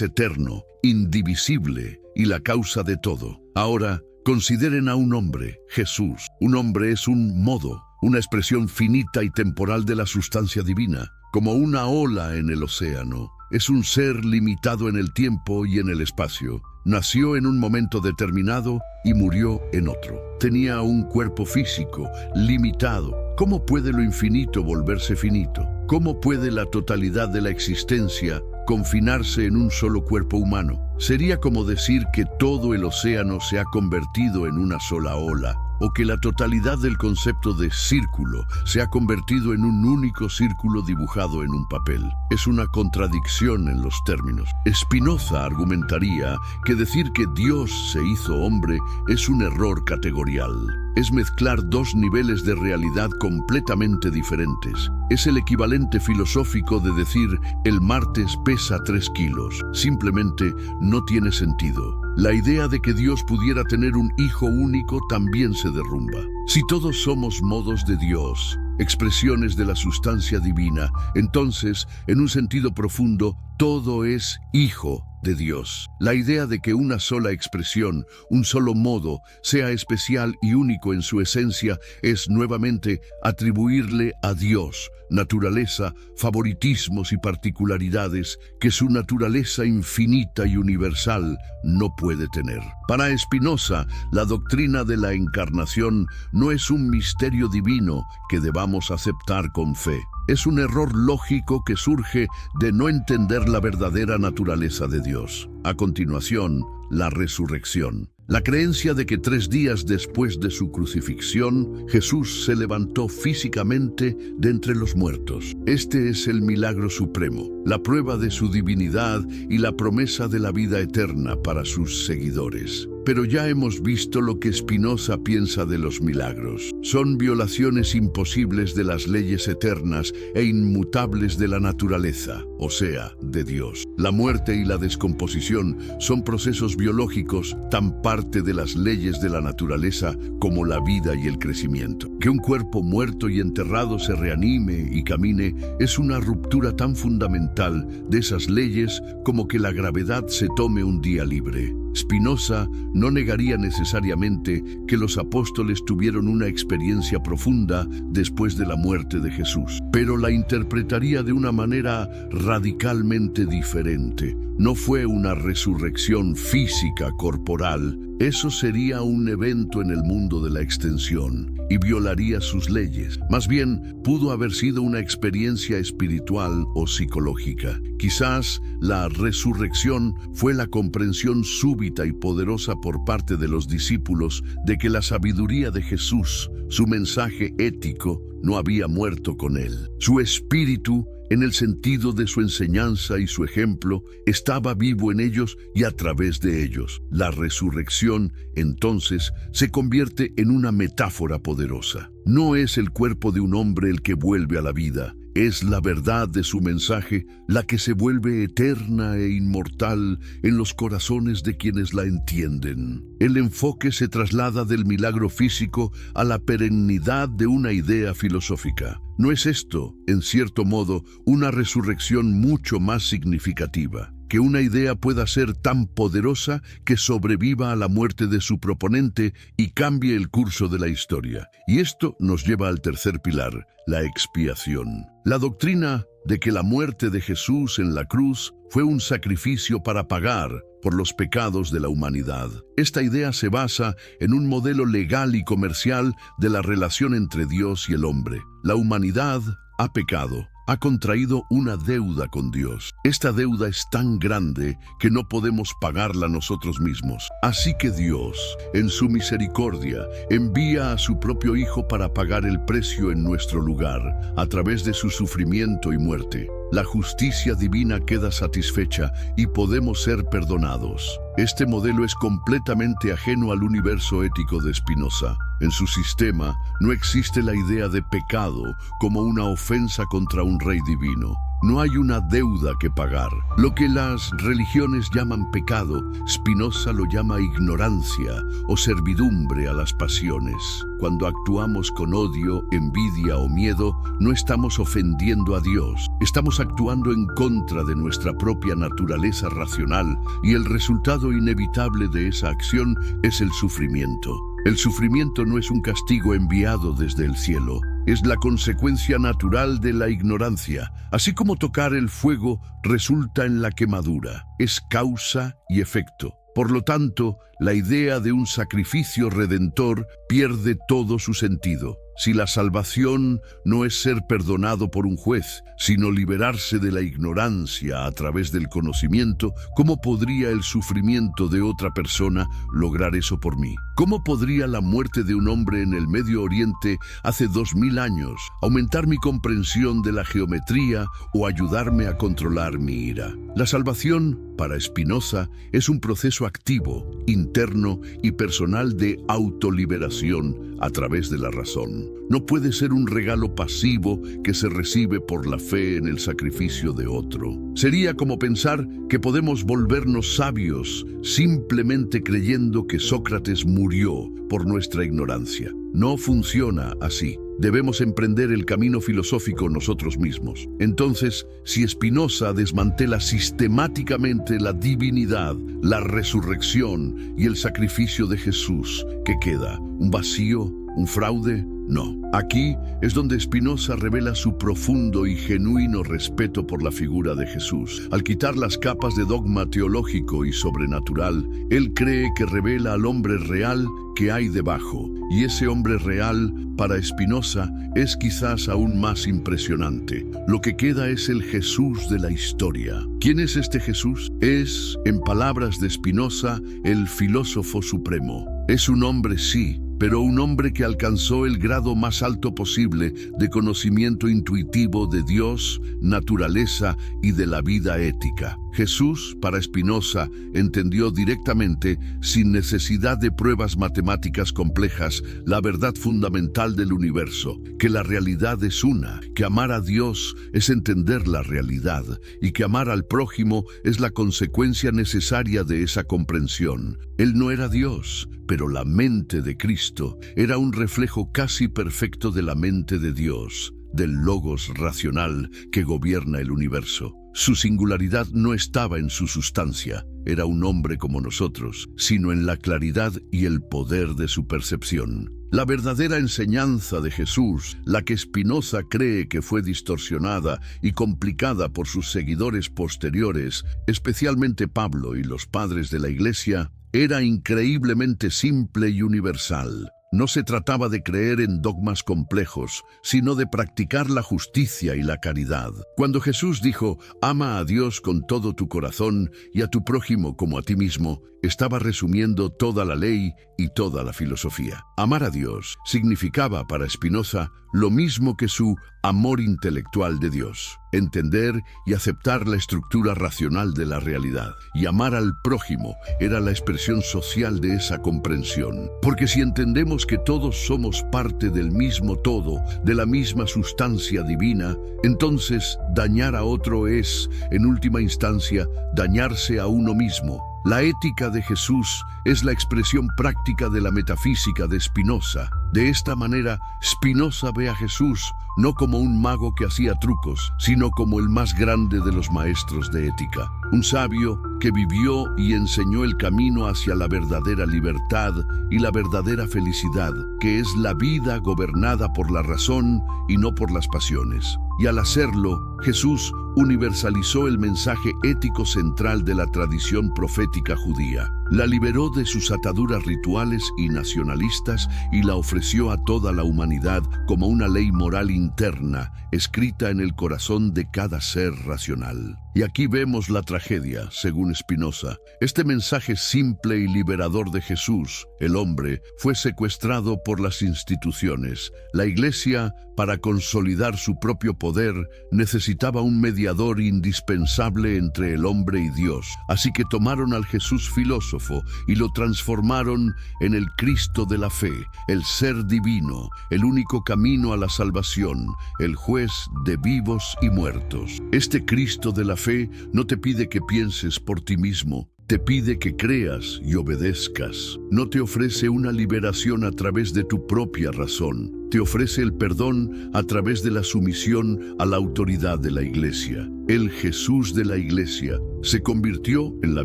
eterno, indivisible y la causa de todo. Ahora, consideren a un hombre, Jesús. Un hombre es un modo, una expresión finita y temporal de la sustancia divina, como una ola en el océano. Es un ser limitado en el tiempo y en el espacio. Nació en un momento determinado y murió en otro. Tenía un cuerpo físico, limitado. ¿Cómo puede lo infinito volverse finito? ¿Cómo puede la totalidad de la existencia confinarse en un solo cuerpo humano? Sería como decir que todo el océano se ha convertido en una sola ola, o que la totalidad del concepto de círculo se ha convertido en un único círculo dibujado en un papel. Es una contradicción en los términos. Spinoza argumentaría que decir que Dios se hizo hombre es un error categorial. Es mezclar dos niveles de realidad completamente diferentes. Es el equivalente filosófico de decir el martes pesa 3 kilos. Simplemente no tiene sentido. La idea de que Dios pudiera tener un hijo único también se derrumba. Si todos somos modos de Dios, expresiones de la sustancia divina, entonces, en un sentido profundo, todo es hijo de Dios. La idea de que una sola expresión, un solo modo, sea especial y único en su esencia es nuevamente atribuirle a Dios naturaleza, favoritismos y particularidades que su naturaleza infinita y universal no puede tener. Para Spinoza, la doctrina de la encarnación no es un misterio divino que debamos aceptar con fe. Es un error lógico que surge de no entender la verdadera naturaleza de Dios. A continuación, la resurrección. La creencia de que 3 días después de su crucifixión, Jesús se levantó físicamente de entre los muertos. Este es el milagro supremo, la prueba de su divinidad y la promesa de la vida eterna para sus seguidores. Pero ya hemos visto lo que Spinoza piensa de los milagros. Son violaciones imposibles de las leyes eternas e inmutables de la naturaleza, o sea, de Dios. La muerte y la descomposición son procesos biológicos tan parte de las leyes de la naturaleza como la vida y el crecimiento. Que un cuerpo muerto y enterrado se reanime y camine es una ruptura tan fundamental de esas leyes como que la gravedad se tome un día libre. Spinoza no negaría necesariamente que los apóstoles tuvieron una experiencia profunda después de la muerte de Jesús, pero la interpretaría de una manera radicalmente diferente. No fue una resurrección física corporal, eso sería un evento en el mundo de la extensión y violaría sus leyes. Más bien, pudo haber sido una experiencia espiritual o psicológica. Quizás la resurrección fue la comprensión súbita y poderosa por parte de los discípulos de que la sabiduría de Jesús, su mensaje ético, no había muerto con él. Su espíritu, en el sentido de su enseñanza y su ejemplo, estaba vivo en ellos y a través de ellos. La resurrección, entonces, se convierte en una metáfora poderosa. No es el cuerpo de un hombre el que vuelve a la vida, es la verdad de su mensaje la que se vuelve eterna e inmortal en los corazones de quienes la entienden. El enfoque se traslada del milagro físico a la perennidad de una idea filosófica. ¿No es esto, en cierto modo, una resurrección mucho más significativa? Que una idea pueda ser tan poderosa que sobreviva a la muerte de su proponente y cambie el curso de la historia. Y esto nos lleva al tercer pilar, la expiación. La doctrina de que la muerte de Jesús en la cruz fue un sacrificio para pagar por los pecados de la humanidad. Esta idea se basa en un modelo legal y comercial de la relación entre Dios y el hombre. La humanidad ha pecado, ha contraído una deuda con Dios. Esta deuda es tan grande que no podemos pagarla nosotros mismos. Así que Dios, en su misericordia, envía a su propio Hijo para pagar el precio en nuestro lugar, a través de su sufrimiento y muerte. La justicia divina queda satisfecha y podemos ser perdonados. Este modelo es completamente ajeno al universo ético de Spinoza. En su sistema no existe la idea de pecado como una ofensa contra un rey divino. No hay una deuda que pagar. Lo que las religiones llaman pecado, Spinoza lo llama ignorancia o servidumbre a las pasiones. Cuando actuamos con odio, envidia o miedo, no estamos ofendiendo a Dios. Estamos actuando en contra de nuestra propia naturaleza racional y el resultado inevitable de esa acción es el sufrimiento. El sufrimiento no es un castigo enviado desde el cielo. Es la consecuencia natural de la ignorancia. Así como tocar el fuego resulta en la quemadura. Es causa y efecto. Por lo tanto, la idea de un sacrificio redentor pierde todo su sentido. Si la salvación no es ser perdonado por un juez, sino liberarse de la ignorancia a través del conocimiento, ¿cómo podría el sufrimiento de otra persona lograr eso por mí? ¿Cómo podría la muerte de un hombre en el Medio Oriente hace 2000 años aumentar mi comprensión de la geometría o ayudarme a controlar mi ira? La salvación, para Spinoza, es un proceso activo, interno y personal de autoliberación a través de la razón. No puede ser un regalo pasivo que se recibe por la fe en el sacrificio de otro. Sería como pensar que podemos volvernos sabios simplemente creyendo que Sócrates murió por nuestra ignorancia. No funciona así. Debemos emprender el camino filosófico nosotros mismos. Entonces, si Spinoza desmantela sistemáticamente la divinidad, la resurrección y el sacrificio de Jesús, ¿qué queda? ¿Un vacío? ¿Un fraude? No. Aquí es donde Spinoza revela su profundo y genuino respeto por la figura de Jesús. Al quitar las capas de dogma teológico y sobrenatural, él cree que revela al hombre real que hay debajo. Y ese hombre real, para Spinoza, es quizás aún más impresionante. Lo que queda es el Jesús de la historia. ¿Quién es este Jesús? Es, en palabras de Spinoza, el filósofo supremo. Es un hombre, sí, pero un hombre que alcanzó el grado más alto posible de conocimiento intuitivo de Dios, naturaleza y de la vida ética. Jesús, para Spinoza, entendió directamente, sin necesidad de pruebas matemáticas complejas, la verdad fundamental del universo, que la realidad es una, que amar a Dios es entender la realidad y que amar al prójimo es la consecuencia necesaria de esa comprensión. Él no era Dios, pero la mente de Cristo era un reflejo casi perfecto de la mente de Dios, del logos racional que gobierna el universo. Su singularidad no estaba en su sustancia, era un hombre como nosotros, sino en la claridad y el poder de su percepción. La verdadera enseñanza de Jesús, la que Spinoza cree que fue distorsionada y complicada por sus seguidores posteriores, especialmente Pablo y los padres de la Iglesia, era increíblemente simple y universal. No se trataba de creer en dogmas complejos, sino de practicar la justicia y la caridad. Cuando Jesús dijo, ama a Dios con todo tu corazón y a tu prójimo como a ti mismo, estaba resumiendo toda la ley y toda la filosofía. Amar a Dios significaba para Spinoza lo mismo que su amor intelectual de Dios, entender y aceptar la estructura racional de la realidad. Y amar al prójimo era la expresión social de esa comprensión. Porque si entendemos que todos somos parte del mismo todo, de la misma sustancia divina, entonces dañar a otro es, en última instancia, dañarse a uno mismo. La ética de Jesús es la expresión práctica de la metafísica de Spinoza. De esta manera, Spinoza ve a Jesús no como un mago que hacía trucos, sino como el más grande de los maestros de ética. Un sabio que vivió y enseñó el camino hacia la verdadera libertad y la verdadera felicidad, que es la vida gobernada por la razón y no por las pasiones. Y al hacerlo, Jesús universalizó el mensaje ético central de la tradición profética judía. La liberó de sus ataduras rituales y nacionalistas y la ofreció a toda la humanidad como una ley moral interna, escrita en el corazón de cada ser racional. Y aquí vemos la tragedia, según Spinoza. Este mensaje simple y liberador de Jesús, el hombre, fue secuestrado por las instituciones. La Iglesia, para consolidar su propio poder, necesitaba un mediador indispensable entre el hombre y Dios. Así que tomaron al Jesús filósofo y lo transformaron en el Cristo de la fe, el ser divino, el único camino a la salvación, el juez de vivos y muertos. Este Cristo de la fe no te pide que pienses por ti mismo, te pide que creas y obedezcas. No te ofrece una liberación a través de tu propia razón. Te ofrece el perdón a través de la sumisión a la autoridad de la Iglesia. El Jesús de la Iglesia se convirtió, en la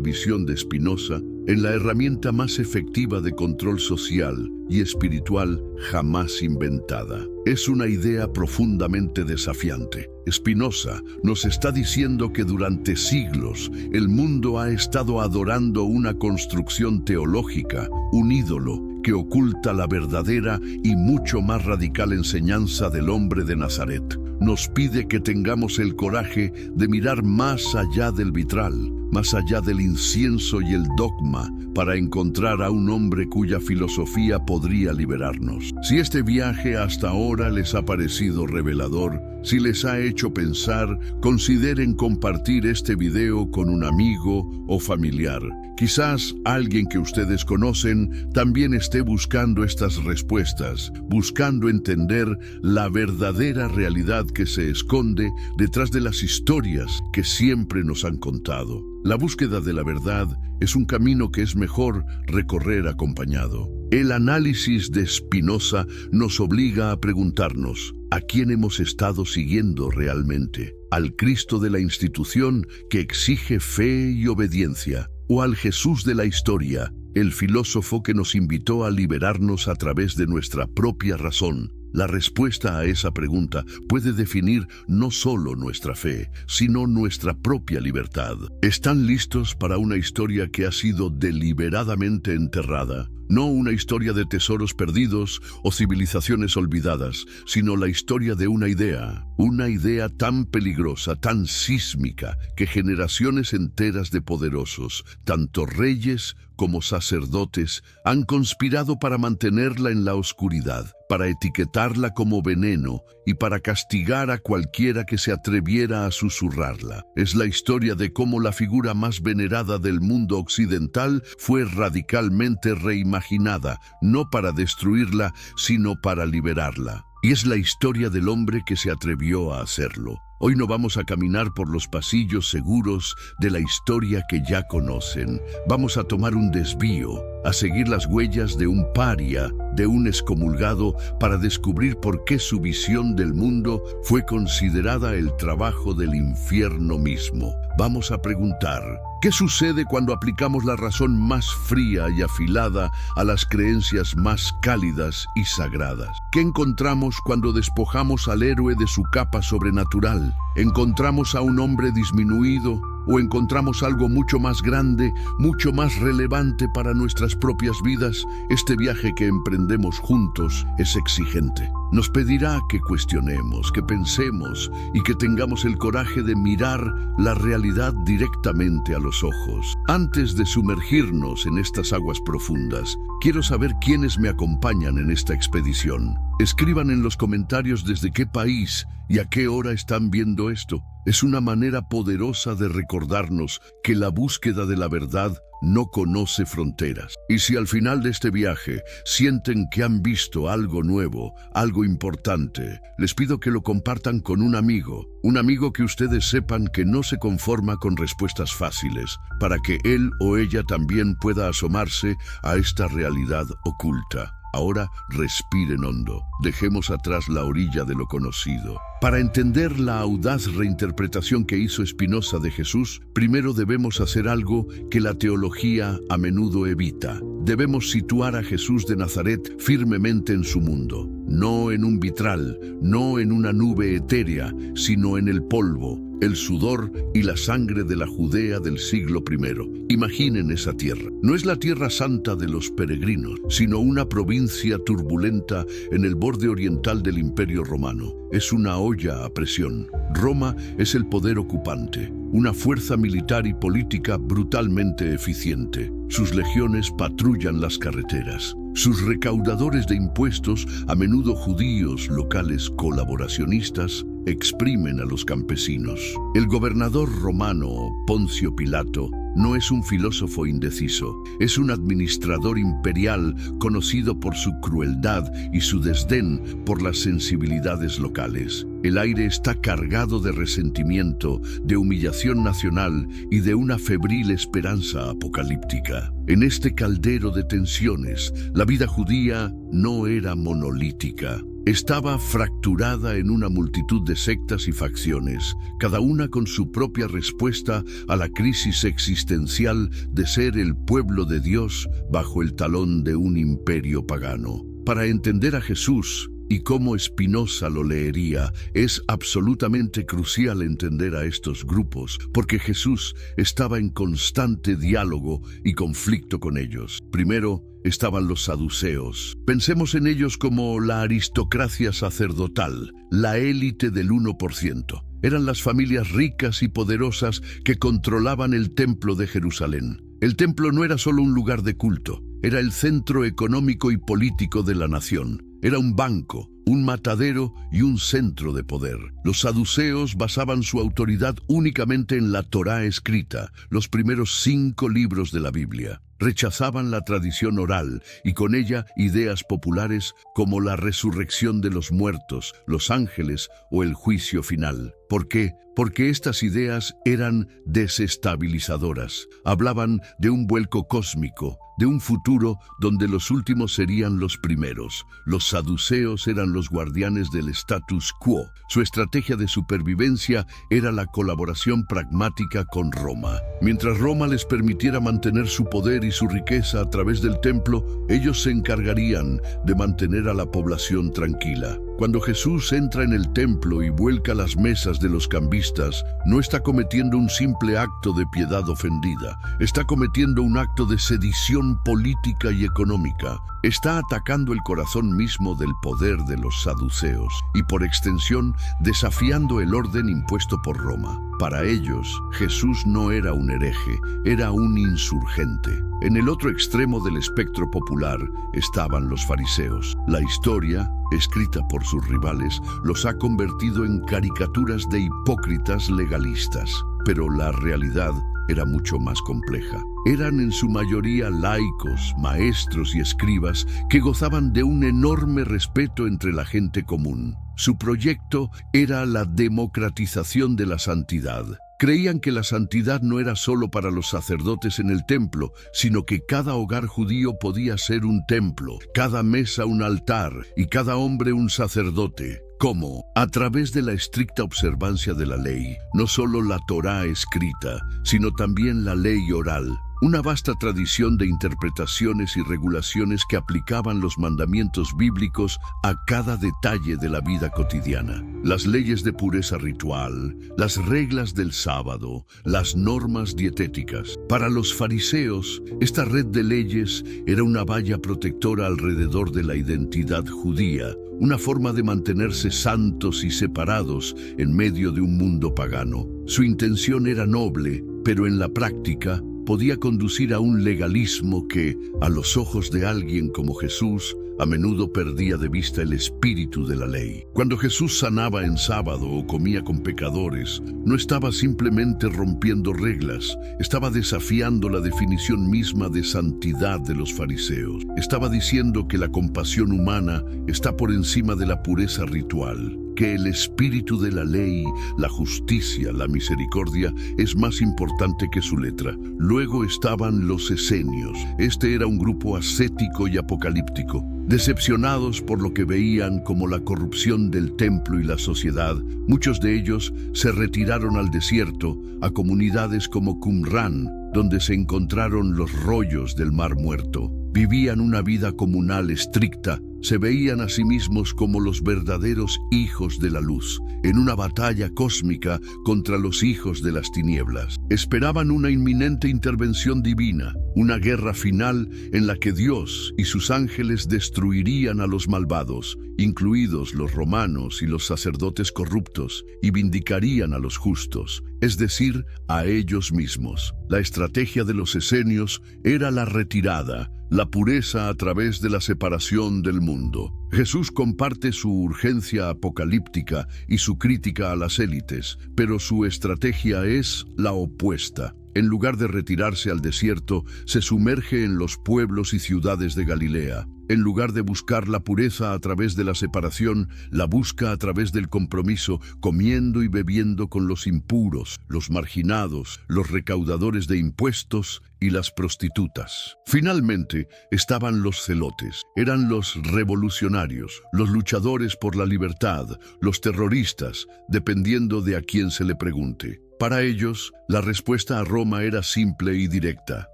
visión de Spinoza, en la herramienta más efectiva de control social y espiritual jamás inventada. Es una idea profundamente desafiante. Spinoza nos está diciendo que durante siglos el mundo ha estado adorando una construcción teológica, un ídolo, que oculta la verdadera y mucho más radical enseñanza del hombre de Nazaret. Nos pide que tengamos el coraje de mirar más allá del vitral, más allá del incienso y el dogma, para encontrar a un hombre cuya filosofía podría liberarnos. Si este viaje hasta ahora les ha parecido revelador, si les ha hecho pensar, consideren compartir este video con un amigo o familiar. Quizás alguien que ustedes conocen también esté buscando estas respuestas, buscando entender la verdadera realidad que se esconde detrás de las historias que siempre nos han contado. La búsqueda de la verdad es un camino que es mejor recorrer acompañado. El análisis de Spinoza nos obliga a preguntarnos, ¿a quién hemos estado siguiendo realmente? ¿Al Cristo de la institución que exige fe y obediencia? ¿O al Jesús de la historia, el filósofo que nos invitó a liberarnos a través de nuestra propia razón? La respuesta a esa pregunta puede definir no solo nuestra fe, sino nuestra propia libertad. ¿Están listos para una historia que ha sido deliberadamente enterrada? No una historia de tesoros perdidos o civilizaciones olvidadas, sino la historia de una idea tan peligrosa, tan sísmica, que generaciones enteras de poderosos, tanto reyes como sacerdotes, han conspirado para mantenerla en la oscuridad, para etiquetarla como veneno y para castigar a cualquiera que se atreviera a susurrarla. Es la historia de cómo la figura más venerada del mundo occidental fue radicalmente reimaginada, no para destruirla, sino para liberarla. Y es la historia del hombre que se atrevió a hacerlo. Hoy no vamos a caminar por los pasillos seguros de la historia que ya conocen. Vamos a tomar un desvío, a seguir las huellas de un paria, de un excomulgado, para descubrir por qué su visión del mundo fue considerada el trabajo del infierno mismo. Vamos a preguntar, ¿qué sucede cuando aplicamos la razón más fría y afilada a las creencias más cálidas y sagradas? ¿Qué encontramos cuando despojamos al héroe de su capa sobrenatural? ¿Encontramos a un hombre disminuido o encontramos algo mucho más grande, mucho más relevante para nuestras propias vidas? Este viaje que emprendemos juntos es exigente. Nos pedirá que cuestionemos, que pensemos y que tengamos el coraje de mirar la realidad directamente a los ojos. Antes de sumergirnos en estas aguas profundas, quiero saber quiénes me acompañan en esta expedición. Escriban en los comentarios desde qué país y a qué hora están viendo esto. Es una manera poderosa de recordarnos que la búsqueda de la verdad no conoce fronteras. Y si al final de este viaje sienten que han visto algo nuevo, algo importante, les pido que lo compartan con un amigo que ustedes sepan que no se conforma con respuestas fáciles, para que él o ella también pueda asomarse a esta realidad oculta. Ahora respiren hondo, dejemos atrás la orilla de lo conocido. Para entender la audaz reinterpretación que hizo Spinoza de Jesús, primero debemos hacer algo que la teología a menudo evita. Debemos situar a Jesús de Nazaret firmemente en su mundo. no en un vitral, no en una nube etérea, sino en el polvo, el sudor y la sangre de la Judea del siglo I. Imaginen esa tierra. No es la tierra santa de los peregrinos, sino una provincia turbulenta en el borde oriental del Imperio Romano. Es una olla a presión. Roma es el poder ocupante, una fuerza militar y política brutalmente eficiente. Sus legiones patrullan las carreteras. Sus recaudadores de impuestos, a menudo judíos locales colaboracionistas, exprimen a los campesinos. El gobernador romano, Poncio Pilato, no es un filósofo indeciso, es un administrador imperial conocido por su crueldad y su desdén por las sensibilidades locales. El aire está cargado de resentimiento, de humillación nacional y de una febril esperanza apocalíptica. En este caldero de tensiones, la vida judía no era monolítica. Estaba fracturada en una multitud de sectas y facciones, cada una con su propia respuesta a la crisis existencial de ser el pueblo de Dios bajo el talón de un imperio pagano. Para entender a Jesús, y cómo Spinoza lo leería, es absolutamente crucial entender a estos grupos, porque Jesús estaba en constante diálogo y conflicto con ellos. Primero, estaban los saduceos. Pensemos en ellos como la aristocracia sacerdotal, la élite del 1%. Eran las familias ricas y poderosas que controlaban el templo de Jerusalén. El templo no era solo un lugar de culto, era el centro económico y político de la nación. Era un banco, un matadero y un centro de poder. Los saduceos basaban su autoridad únicamente en la Torá escrita, los primeros 5 libros de la Biblia. Rechazaban la tradición oral y con ella ideas populares como la resurrección de los muertos, los ángeles o el juicio final. ¿Por qué? Porque estas ideas eran desestabilizadoras. Hablaban de un vuelco cósmico, de un futuro donde los últimos serían los primeros. Los saduceos eran los guardianes del status quo. Su estrategia de supervivencia era la colaboración pragmática con Roma. Mientras Roma les permitiera mantener su poder y su riqueza a través del templo, ellos se encargarían de mantener a la población tranquila. Cuando Jesús entra en el templo y vuelca las mesas de los cambistas, no está cometiendo un simple acto de piedad ofendida, está cometiendo un acto de sedición política y económica. Está atacando el corazón mismo del poder de los saduceos y, por extensión, desafiando el orden impuesto por Roma. Para ellos, Jesús no era un hereje, era un insurgente. En el otro extremo del espectro popular estaban los fariseos. La historia, escrita por sus rivales, los ha convertido en caricaturas de hipócritas legalistas. Pero la realidad era mucho más compleja. Eran en su mayoría laicos, maestros y escribas que gozaban de un enorme respeto entre la gente común. Su proyecto era la democratización de la santidad. Creían que la santidad no era solo para los sacerdotes en el templo, sino que cada hogar judío podía ser un templo, cada mesa un altar y cada hombre un sacerdote. ¿Cómo? A través de la estricta observancia de la ley, no solo la Torá escrita, sino también la ley oral. Una vasta tradición de interpretaciones y regulaciones que aplicaban los mandamientos bíblicos a cada detalle de la vida cotidiana. Las leyes de pureza ritual, las reglas del sábado, las normas dietéticas. Para los fariseos, esta red de leyes era una valla protectora alrededor de la identidad judía, una forma de mantenerse santos y separados en medio de un mundo pagano. Su intención era noble, pero en la práctica podía conducir a un legalismo que, a los ojos de alguien como Jesús, a menudo perdía de vista el espíritu de la ley. Cuando Jesús sanaba en sábado o comía con pecadores, no estaba simplemente rompiendo reglas, estaba desafiando la definición misma de santidad de los fariseos. Estaba diciendo que la compasión humana está por encima de la pureza ritual, que el espíritu de la ley, la justicia, la misericordia es más importante que su letra. Luego estaban los esenios. Este era un grupo ascético y apocalíptico. Decepcionados por lo que veían como la corrupción del templo y la sociedad, muchos de ellos se retiraron al desierto, a comunidades como Qumran, donde se encontraron los rollos del Mar Muerto. Vivían una vida comunal estricta, se veían a sí mismos como los verdaderos hijos de la luz, en una batalla cósmica contra los hijos de las tinieblas. Esperaban una inminente intervención divina, una guerra final en la que Dios y sus ángeles destruirían a los malvados, incluidos los romanos y los sacerdotes corruptos, y vindicarían a los justos, es decir, a ellos mismos. La estrategia de los esenios era la retirada, la pureza a través de la separación del mundo. Jesús comparte su urgencia apocalíptica y su crítica a las élites, pero su estrategia es la opuesta. En lugar de retirarse al desierto, se sumerge en los pueblos y ciudades de Galilea. En lugar de buscar la pureza a través de la separación, la busca a través del compromiso, comiendo y bebiendo con los impuros, los marginados, los recaudadores de impuestos y las prostitutas. Finalmente, estaban los celotes. Eran los revolucionarios, los luchadores por la libertad, los terroristas, dependiendo de a quién se le pregunte. Para ellos, la respuesta a Roma era simple y directa: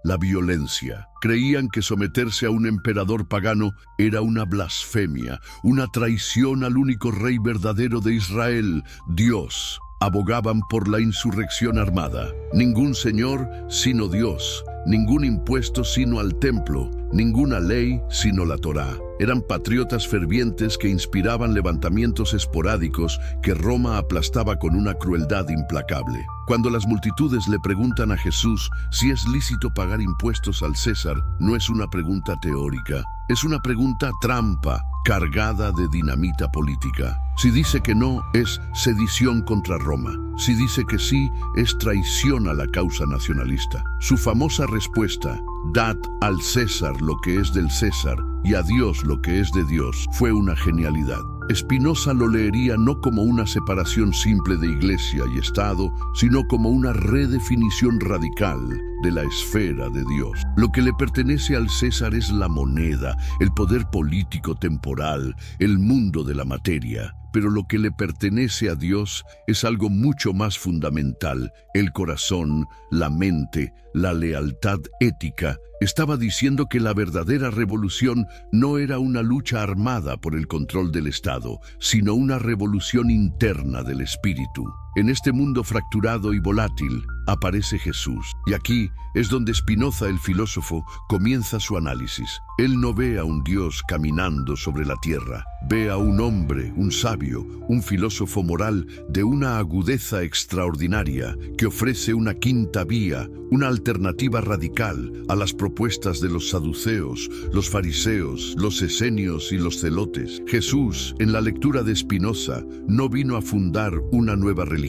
la violencia. Creían que someterse a un emperador pagano era una blasfemia, una traición al único rey verdadero de Israel, Dios. Abogaban por la insurrección armada. Ningún señor sino Dios, ningún impuesto sino al templo, ninguna ley sino la Torá. Eran patriotas fervientes que inspiraban levantamientos esporádicos que Roma aplastaba con una crueldad implacable. Cuando las multitudes le preguntan a Jesús si es lícito pagar impuestos al César, no es una pregunta teórica, es una pregunta trampa, cargada de dinamita política. Si dice que no, es sedición contra Roma. Si dice que sí, es traición a la causa nacionalista. Su famosa respuesta, dad al César lo que es del César y a Dios lo que es de Dios, fue una genialidad. Spinoza lo leería no como una separación simple de Iglesia y Estado, sino como una redefinición radical de la esfera de Dios. Lo que le pertenece al César es la moneda, el poder político temporal, el mundo de la materia. Pero lo que le pertenece a Dios es algo mucho más fundamental: el corazón, la mente, la lealtad ética. Estaba diciendo que la verdadera revolución no era una lucha armada por el control del Estado, sino una revolución interna del espíritu. En este mundo fracturado y volátil aparece Jesús. Y aquí es donde Spinoza, el filósofo, comienza su análisis. Él no ve a un Dios caminando sobre la tierra. Ve a un hombre, un sabio, un filósofo moral de una agudeza extraordinaria que ofrece una quinta vía, una alternativa radical a las propuestas de los saduceos, los fariseos, los esenios y los celotes. Jesús, en la lectura de Spinoza, no vino a fundar una nueva religión.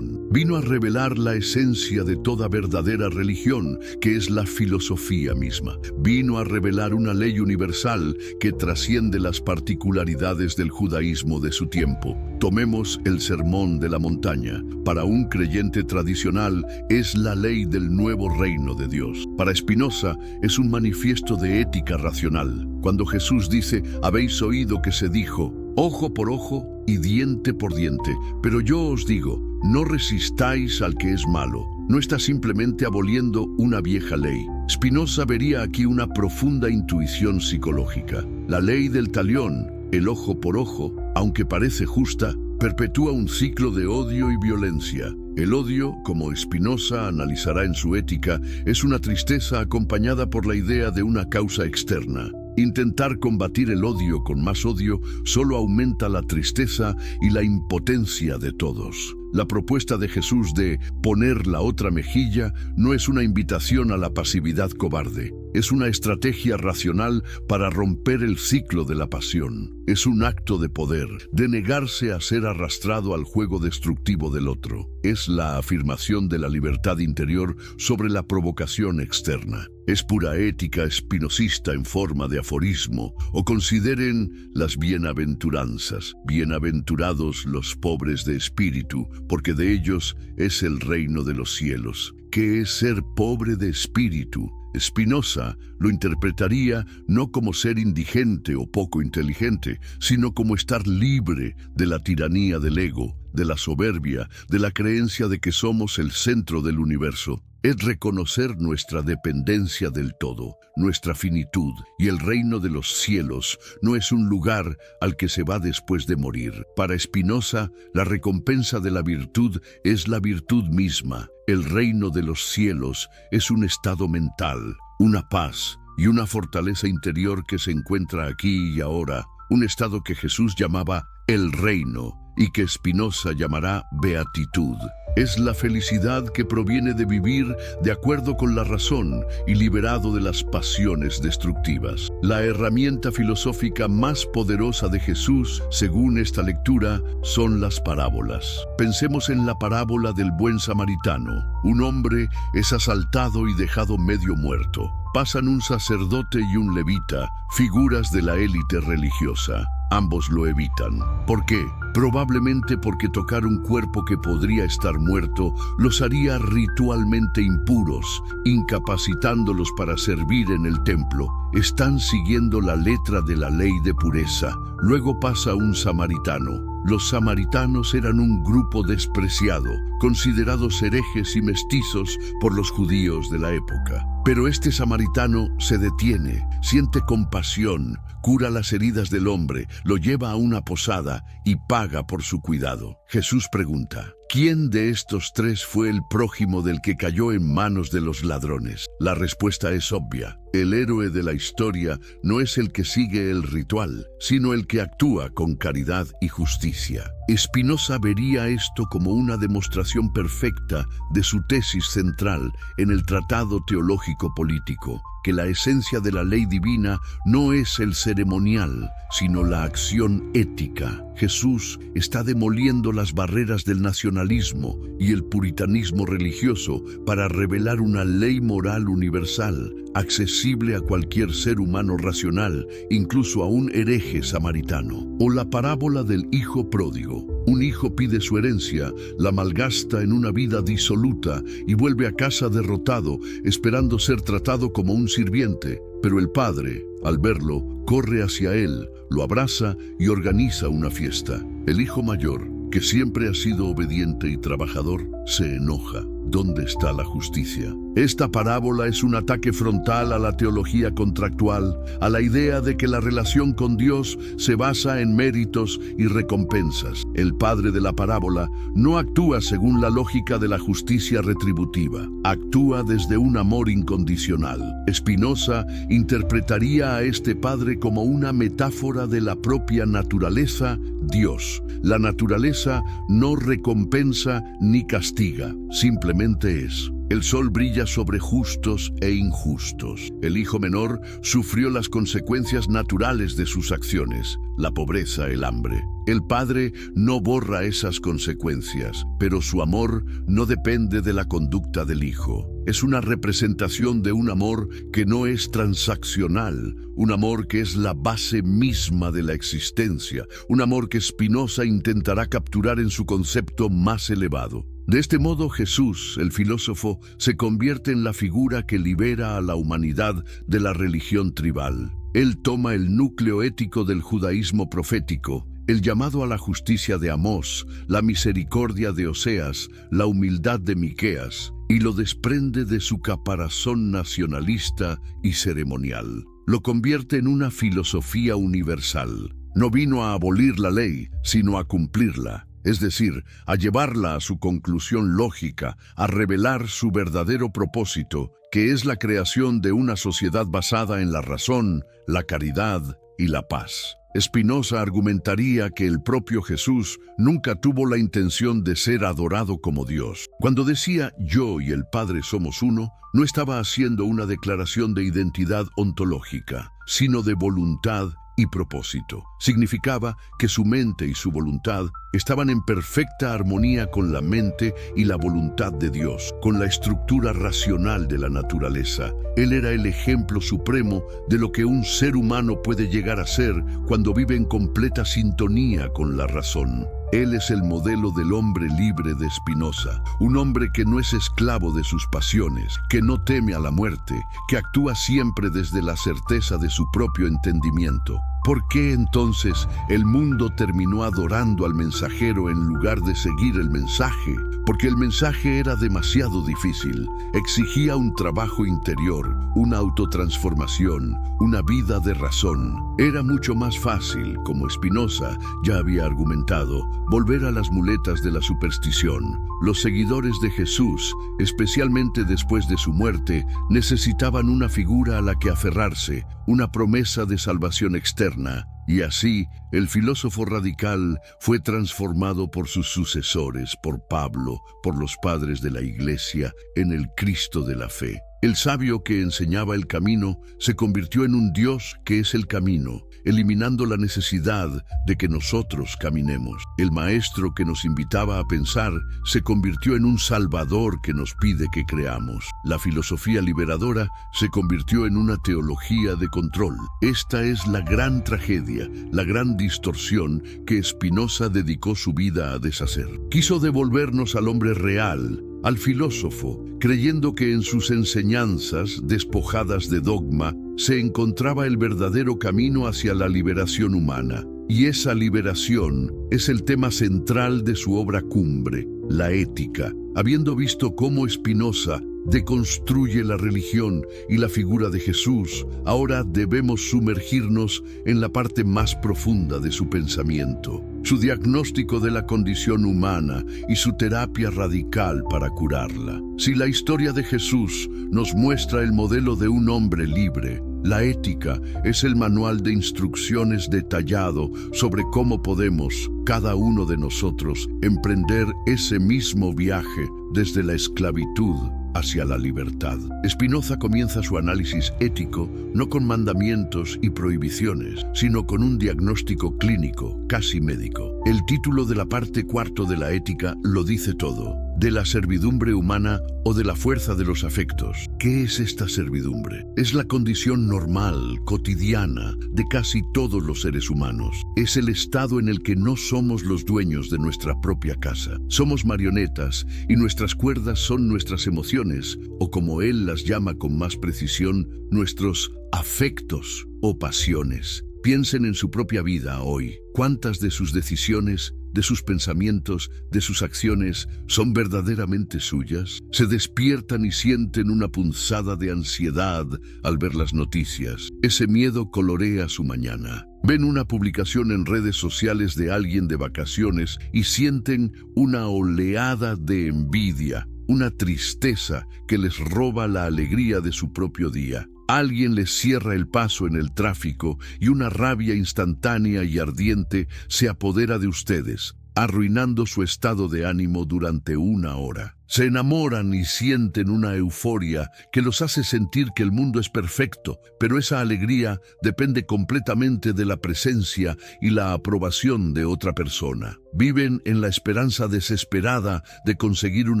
Vino a revelar la esencia de toda verdadera religión, que es la filosofía misma. Vino a revelar una ley universal que trasciende las particularidades del judaísmo de su tiempo. Tomemos el Sermón de la Montaña. Para un creyente tradicional es la ley del nuevo reino de Dios. Para Spinoza es un manifiesto de ética racional. Cuando Jesús dice: habéis oído que se dijo, ojo por ojo y diente por diente, pero yo os digo, no resistáis al que es malo. No está simplemente aboliendo una vieja ley. Spinoza vería aquí una profunda intuición psicológica. La ley del talión, el ojo por ojo, aunque parece justa, perpetúa un ciclo de odio y violencia. El odio, como Spinoza analizará en su Ética, es una tristeza acompañada por la idea de una causa externa. Intentar combatir el odio con más odio solo aumenta la tristeza y la impotencia de todos. La propuesta de Jesús de poner la otra mejilla no es una invitación a la pasividad cobarde. Es una estrategia racional para romper el ciclo de la pasión. Es un acto de poder, de negarse a ser arrastrado al juego destructivo del otro. Es la afirmación de la libertad interior sobre la provocación externa. Es pura ética espinosista en forma de aforismo, o consideren las bienaventuranzas. Bienaventurados los pobres de espíritu, porque de ellos es el reino de los cielos. ¿Qué es ser pobre de espíritu? Spinoza lo interpretaría no como ser indigente o poco inteligente, sino como estar libre de la tiranía del ego, de la soberbia, de la creencia de que somos el centro del universo. Es reconocer nuestra dependencia del todo, nuestra finitud, y el reino de los cielos no es un lugar al que se va después de morir. Para Spinoza, la recompensa de la virtud es la virtud misma. El reino de los cielos es un estado mental, una paz y una fortaleza interior que se encuentra aquí y ahora, un estado que Jesús llamaba el reino y que Spinoza llamará beatitud. Es la felicidad que proviene de vivir de acuerdo con la razón y liberado de las pasiones destructivas. La herramienta filosófica más poderosa de Jesús, según esta lectura, son las parábolas. Pensemos en la parábola del buen samaritano. Un hombre es asaltado y dejado medio muerto. Pasan un sacerdote y un levita, figuras de la élite religiosa. Ambos lo evitan. ¿Por qué? Probablemente porque tocar un cuerpo que podría estar muerto los haría ritualmente impuros, incapacitándolos para servir en el templo. Están siguiendo la letra de la ley de pureza. Luego pasa un samaritano. Los samaritanos eran un grupo despreciado, considerados herejes y mestizos por los judíos de la época. Pero este samaritano se detiene, siente compasión, cura las heridas del hombre, lo lleva a una posada y paga por su cuidado. Jesús pregunta: ¿quién de estos tres fue el prójimo del que cayó en manos de los ladrones? La respuesta es obvia. El héroe de la historia no es el que sigue el ritual, sino el que actúa con caridad y justicia. Spinoza vería esto como una demostración perfecta de su tesis central en el Tratado Teológico Político, que la esencia de la ley divina no es el ceremonial, sino la acción ética. Jesús está demoliendo las barreras del nacionalismo y el puritanismo religioso para revelar una ley moral universal, accesible a cualquier ser humano racional, incluso a un hereje samaritano. O la parábola del hijo pródigo. Un hijo pide su herencia, la malgasta en una vida disoluta y vuelve a casa derrotado, esperando ser tratado como un sirviente. Pero el padre, al verlo, corre hacia él, lo abraza y organiza una fiesta. El hijo mayor, que siempre ha sido obediente y trabajador, se enoja. ¿Dónde está la justicia? Esta parábola es un ataque frontal a la teología contractual, a la idea de que la relación con Dios se basa en méritos y recompensas. El padre de la parábola no actúa según la lógica de la justicia retributiva, actúa desde un amor incondicional. Spinoza interpretaría a este padre como una metáfora de la propia naturaleza, Dios. La naturaleza no recompensa ni castiga, simplemente es. El sol brilla sobre justos e injustos. El hijo menor sufrió las consecuencias naturales de sus acciones, la pobreza, el hambre. El padre no borra esas consecuencias, pero su amor no depende de la conducta del hijo. Es una representación de un amor que no es transaccional, un amor que es la base misma de la existencia, un amor que Spinoza intentará capturar en su concepto más elevado. De este modo, Jesús, el filósofo, se convierte en la figura que libera a la humanidad de la religión tribal. Él toma el núcleo ético del judaísmo profético, el llamado a la justicia de Amós, la misericordia de Oseas, la humildad de Miqueas, y lo desprende de su caparazón nacionalista y ceremonial. Lo convierte en una filosofía universal. No vino a abolir la ley, sino a cumplirla. Es decir, a llevarla a su conclusión lógica, a revelar su verdadero propósito, que es la creación de una sociedad basada en la razón, la caridad y la paz. Spinoza argumentaría que el propio Jesús nunca tuvo la intención de ser adorado como Dios. Cuando decía "yo y el Padre somos uno", no estaba haciendo una declaración de identidad ontológica, sino de voluntad y propósito. Significaba que su mente y su voluntad estaban en perfecta armonía con la mente y la voluntad de Dios, con la estructura racional de la naturaleza. Él era el ejemplo supremo de lo que un ser humano puede llegar a ser cuando vive en completa sintonía con la razón. Él es el modelo del hombre libre de Spinoza, un hombre que no es esclavo de sus pasiones, que no teme a la muerte, que actúa siempre desde la certeza de su propio entendimiento. ¿Por qué entonces el mundo terminó adorando al mensajero en lugar de seguir el mensaje? Porque el mensaje era demasiado difícil, exigía un trabajo interior, una autotransformación, una vida de razón. Era mucho más fácil, como Spinoza ya había argumentado, volver a las muletas de la superstición. Los seguidores de Jesús, especialmente después de su muerte, necesitaban una figura a la que aferrarse, una promesa de salvación externa. Y así, el filósofo radical fue transformado por sus sucesores, por Pablo, por los padres de la Iglesia, en el Cristo de la fe. El sabio que enseñaba el camino se convirtió en un Dios que es el camino, eliminando la necesidad de que nosotros caminemos. El maestro que nos invitaba a pensar se convirtió en un salvador que nos pide que creamos. La filosofía liberadora se convirtió en una teología de control. Esta es la gran tragedia, la gran distorsión que Spinoza dedicó su vida a deshacer. Quiso devolvernos al hombre real, al filósofo, creyendo que en sus enseñanzas, despojadas de dogma, se encontraba el verdadero camino hacia la liberación humana. Y esa liberación es el tema central de su obra cumbre, la ética. Habiendo visto cómo Spinoza deconstruye la religión y la figura de Jesús, ahora debemos sumergirnos en la parte más profunda de su pensamiento, su diagnóstico de la condición humana y su terapia radical para curarla. Si la historia de Jesús nos muestra el modelo de un hombre libre, la ética es el manual de instrucciones detallado sobre cómo podemos, cada uno de nosotros, emprender ese mismo viaje desde la esclavitud hacia la libertad. Spinoza comienza su análisis ético no con mandamientos y prohibiciones, sino con un diagnóstico clínico, casi médico. El título de la parte cuarto de la ética lo dice todo: de la servidumbre humana o de la fuerza de los afectos. ¿Qué es esta servidumbre? Es la condición normal, cotidiana, de casi todos los seres humanos. Es el estado en el que no somos los dueños de nuestra propia casa. Somos marionetas y nuestras cuerdas son nuestras emociones, o como él las llama con más precisión, nuestros afectos o pasiones. Piensen en su propia vida hoy. ¿Cuántas de sus decisiones, de sus pensamientos, de sus acciones son verdaderamente suyas? Se despiertan y sienten una punzada de ansiedad al ver las noticias. Ese miedo colorea su mañana. Ven una publicación en redes sociales de alguien de vacaciones y sienten una oleada de envidia, una tristeza que les roba la alegría de su propio día. Alguien les cierra el paso en el tráfico y una rabia instantánea y ardiente se apodera de ustedes, arruinando su estado de ánimo durante una hora. Se enamoran y sienten una euforia que los hace sentir que el mundo es perfecto, pero esa alegría depende completamente de la presencia y la aprobación de otra persona. Viven en la esperanza desesperada de conseguir un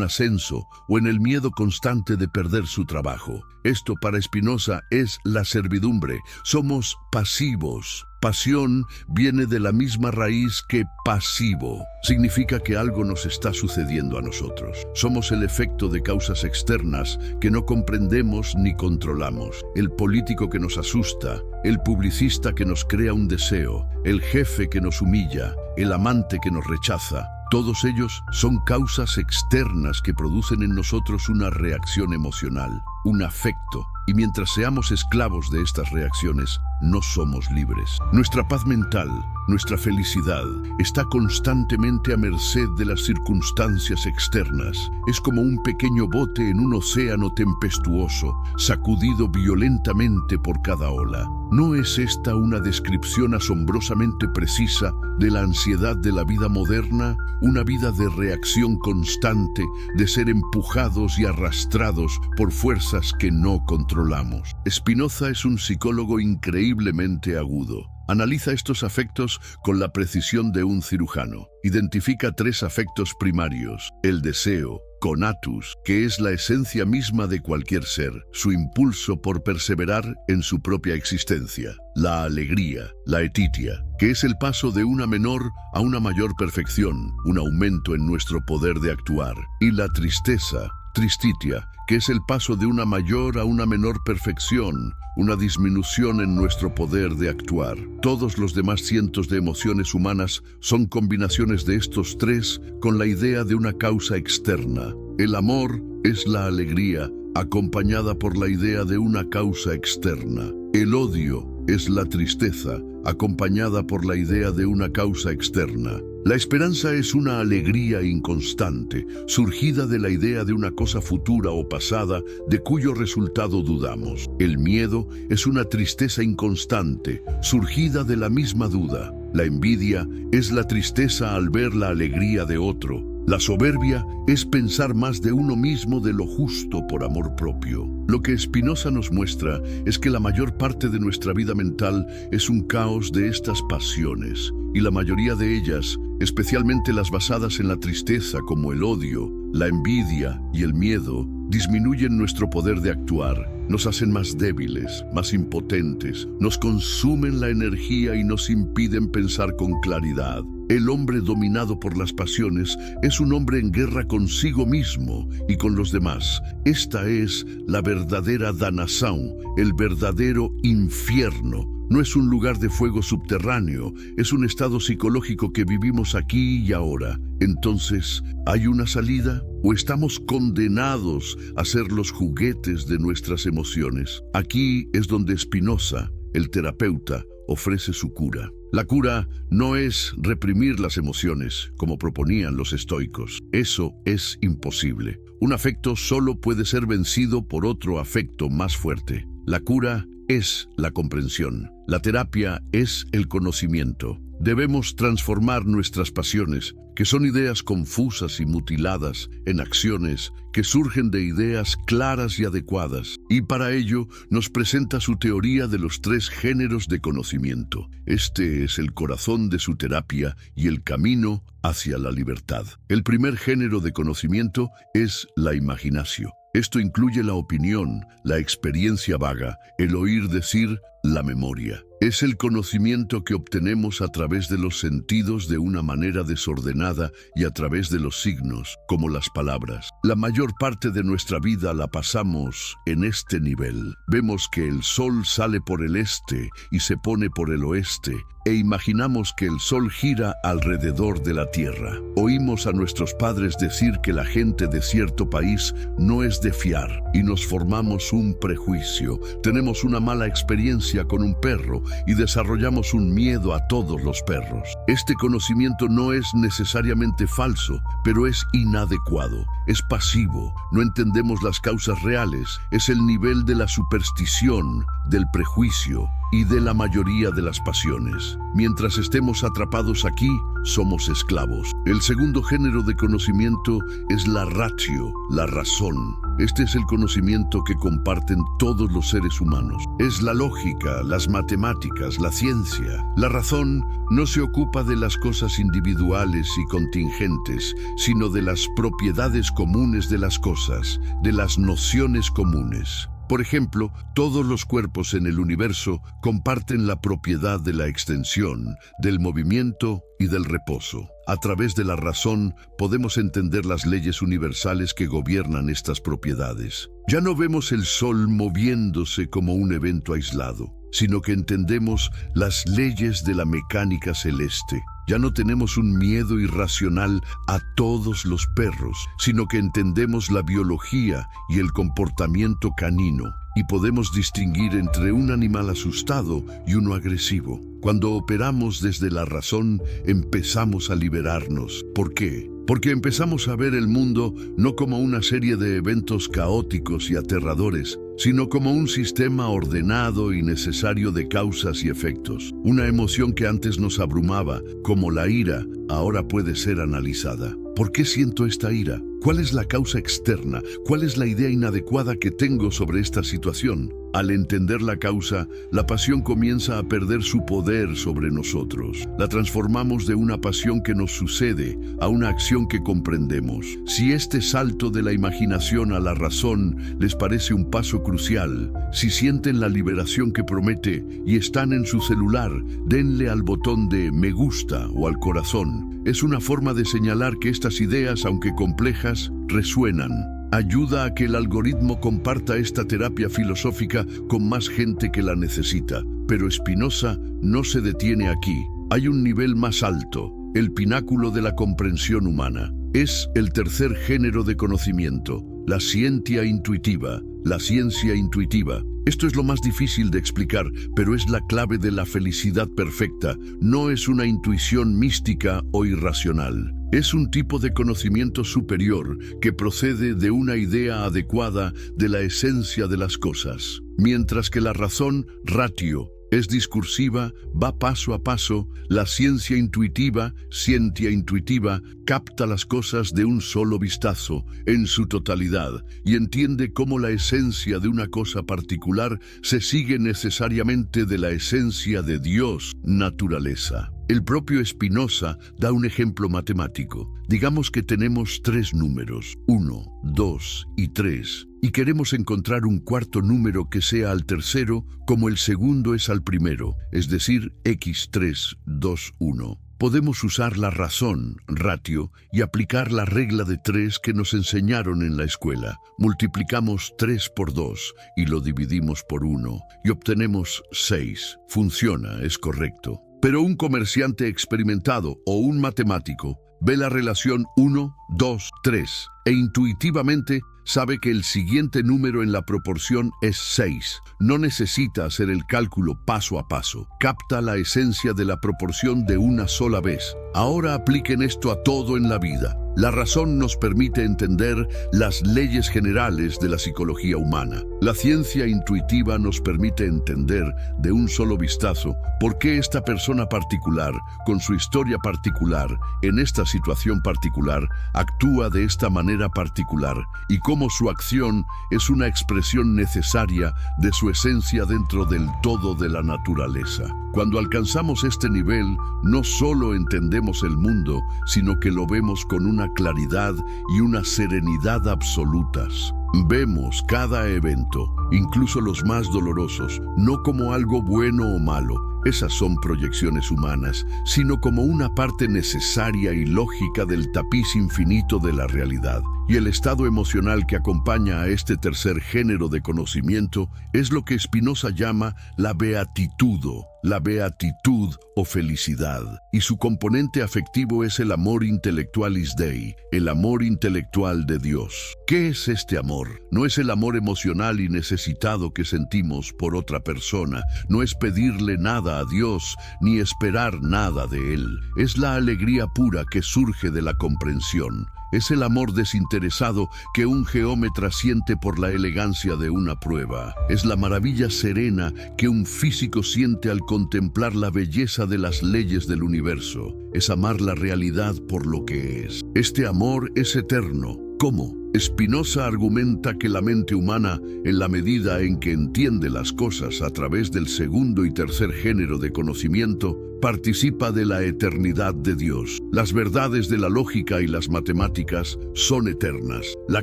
ascenso o en el miedo constante de perder su trabajo. Esto para Spinoza es la servidumbre. Somos pasivos. Pasión viene de la misma raíz que pasivo. Significa que algo nos está sucediendo a nosotros. Somos el efecto de causas externas que no comprendemos ni controlamos. El político que nos asusta, el publicista que nos crea un deseo, el jefe que nos humilla, el amante que nos rechaza. Todos ellos son causas externas que producen en nosotros una reacción emocional, un afecto, y mientras seamos esclavos de estas reacciones, no somos libres. Nuestra paz mental, nuestra felicidad, está constantemente a merced de las circunstancias externas. Es como un pequeño bote en un océano tempestuoso, sacudido violentamente por cada ola. ¿No es esta una descripción asombrosamente precisa de la ansiedad de la vida moderna? Una vida de reacción constante, de ser empujados y arrastrados por fuerzas que no controlamos. Spinoza es un psicólogo increíblemente agudo. Analiza estos afectos con la precisión de un cirujano. Identifica 3 afectos primarios: el deseo, conatus, que es la esencia misma de cualquier ser, su impulso por perseverar en su propia existencia. La alegría, la etitia, que es el paso de una menor a una mayor perfección, un aumento en nuestro poder de actuar. Y la tristeza, tristitia, que es el paso de una mayor a una menor perfección, una disminución en nuestro poder de actuar. Todos los demás cientos de emociones humanas son combinaciones de estos tres con la idea de una causa externa. El amor es la alegría, acompañada por la idea de una causa externa. El odio es la tristeza, acompañada por la idea de una causa externa. La esperanza es una alegría inconstante, surgida de la idea de una cosa futura o pasada, de cuyo resultado dudamos. El miedo es una tristeza inconstante, surgida de la misma duda. La envidia es la tristeza al ver la alegría de otro. La soberbia es pensar más de uno mismo de lo justo por amor propio. Lo que Spinoza nos muestra es que la mayor parte de nuestra vida mental es un caos de estas pasiones, y la mayoría de ellas, especialmente las basadas en la tristeza como el odio, la envidia y el miedo, disminuyen nuestro poder de actuar, nos hacen más débiles, más impotentes, nos consumen la energía y nos impiden pensar con claridad. El hombre dominado por las pasiones es un hombre en guerra consigo mismo y con los demás. Esta es la verdadera Danasão, el verdadero infierno. No es un lugar de fuego subterráneo, es un estado psicológico que vivimos aquí y ahora. Entonces, ¿hay una salida? ¿O estamos condenados a ser los juguetes de nuestras emociones? Aquí es donde Spinoza, el terapeuta, ofrece su cura. La cura no es reprimir las emociones, como proponían los estoicos. Eso es imposible. Un afecto solo puede ser vencido por otro afecto más fuerte. La cura es la comprensión. La terapia es el conocimiento. Debemos transformar nuestras pasiones, que son ideas confusas y mutiladas, en acciones que surgen de ideas claras y adecuadas. Y para ello nos presenta su teoría de los tres géneros de conocimiento. Este es el corazón de su terapia y el camino hacia la libertad. El primer género de conocimiento es la imaginación. Esto incluye la opinión, la experiencia vaga, el oír decir, la memoria. Es el conocimiento que obtenemos a través de los sentidos de una manera desordenada y a través de los signos, como las palabras. La mayor parte de nuestra vida la pasamos en este nivel. Vemos que el sol sale por el este y se pone por el oeste, e imaginamos que el sol gira alrededor de la tierra. Oímos a nuestros padres decir que la gente de cierto país no es de fiar, y nos formamos un prejuicio. Tenemos una mala experiencia con un perro y desarrollamos un miedo a todos los perros. Este conocimiento no es necesariamente falso, pero es inadecuado, es pasivo, no entendemos las causas reales, es el nivel de la superstición, del prejuicio y de la mayoría de las pasiones. Mientras estemos atrapados aquí, somos esclavos. El segundo género de conocimiento es la ratio, la razón. Este es el conocimiento que comparten todos los seres humanos. Es la lógica, las matemáticas, la ciencia. La razón no se ocupa de las cosas individuales y contingentes, sino de las propiedades comunes de las cosas, de las nociones comunes. Por ejemplo, todos los cuerpos en el universo comparten la propiedad de la extensión, del movimiento y del reposo. A través de la razón podemos entender las leyes universales que gobiernan estas propiedades. Ya no vemos el sol moviéndose como un evento aislado, sino que entendemos las leyes de la mecánica celeste. Ya no tenemos un miedo irracional a todos los perros, sino que entendemos la biología y el comportamiento canino, y podemos distinguir entre un animal asustado y uno agresivo. Cuando operamos desde la razón, empezamos a liberarnos. ¿Por qué? Porque empezamos a ver el mundo no como una serie de eventos caóticos y aterradores, sino como un sistema ordenado y necesario de causas y efectos. Una emoción que antes nos abrumaba, como la ira, ahora puede ser analizada. ¿Por qué siento esta ira? ¿Cuál es la causa externa? ¿Cuál es la idea inadecuada que tengo sobre esta situación? Al entender la causa, la pasión comienza a perder su poder sobre nosotros. La transformamos de una pasión que nos sucede a una acción que comprendemos. Si este salto de la imaginación a la razón les parece un paso crucial, si sienten la liberación que promete y están en su celular, denle al botón de me gusta o al corazón. Es una forma de señalar que estas ideas, aunque complejas, resuenan. Ayuda a que el algoritmo comparta esta terapia filosófica con más gente que la necesita. Pero Spinoza no se detiene aquí. Hay un nivel más alto, el pináculo de la comprensión humana. Es el tercer género de conocimiento, la scientia intuitiva, la ciencia intuitiva. Esto es lo más difícil de explicar, pero es la clave de la felicidad perfecta. No es una intuición mística o irracional. Es un tipo de conocimiento superior que procede de una idea adecuada de la esencia de las cosas. Mientras que la razón, ratio, es discursiva, va paso a paso, la ciencia intuitiva, scientia intuitiva, capta las cosas de un solo vistazo, en su totalidad, y entiende cómo la esencia de una cosa particular se sigue necesariamente de la esencia de Dios, naturaleza. El propio Spinoza da un ejemplo matemático. Digamos que tenemos 3 números, 1, 2 y 3, y queremos encontrar un cuarto número que sea al tercero como el segundo es al primero, es decir, x3, 2, 1. Podemos usar la razón, ratio, y aplicar la regla de 3 que nos enseñaron en la escuela. Multiplicamos 3 por 2 y lo dividimos por 1 y obtenemos 6. Funciona, es correcto. Pero un comerciante experimentado o un matemático ve la relación 1, 2, 3 e intuitivamente sabe que el siguiente número en la proporción es 6. No necesita hacer el cálculo paso a paso. Capta la esencia de la proporción de una sola vez. Ahora apliquen esto a todo en la vida. La razón nos permite entender las leyes generales de la psicología humana. La ciencia intuitiva nos permite entender de un solo vistazo por qué esta persona particular, con su historia particular, en esta situación particular, actúa de esta manera particular y cómo su acción es una expresión necesaria de su esencia dentro del todo de la naturaleza. Cuando alcanzamos este nivel, no solo entendemos el mundo, sino que lo vemos con una claridad y una serenidad absolutas. Vemos cada evento, incluso los más dolorosos, no como algo bueno o malo, esas son proyecciones humanas, sino como una parte necesaria y lógica del tapiz infinito de la realidad. Y el estado emocional que acompaña a este tercer género de conocimiento es lo que Spinoza llama la beatitudo, la beatitud o felicidad. Y su componente afectivo es el amor intellectualis Dei, el amor intelectual de Dios. ¿Qué es este amor? No es el amor emocional y necesitado que sentimos por otra persona, no es pedirle nada a Dios ni esperar nada de Él. Es la alegría pura que surge de la comprensión. Es el amor desinteresado que un geómetra siente por la elegancia de una prueba. Es la maravilla serena que un físico siente al contemplar la belleza de las leyes del universo. Es amar la realidad por lo que es. Este amor es eterno. ¿Cómo? Spinoza argumenta que la mente humana, en la medida en que entiende las cosas a través del segundo y tercer género de conocimiento, participa de la eternidad de Dios. Las verdades de la lógica y las matemáticas son eternas. La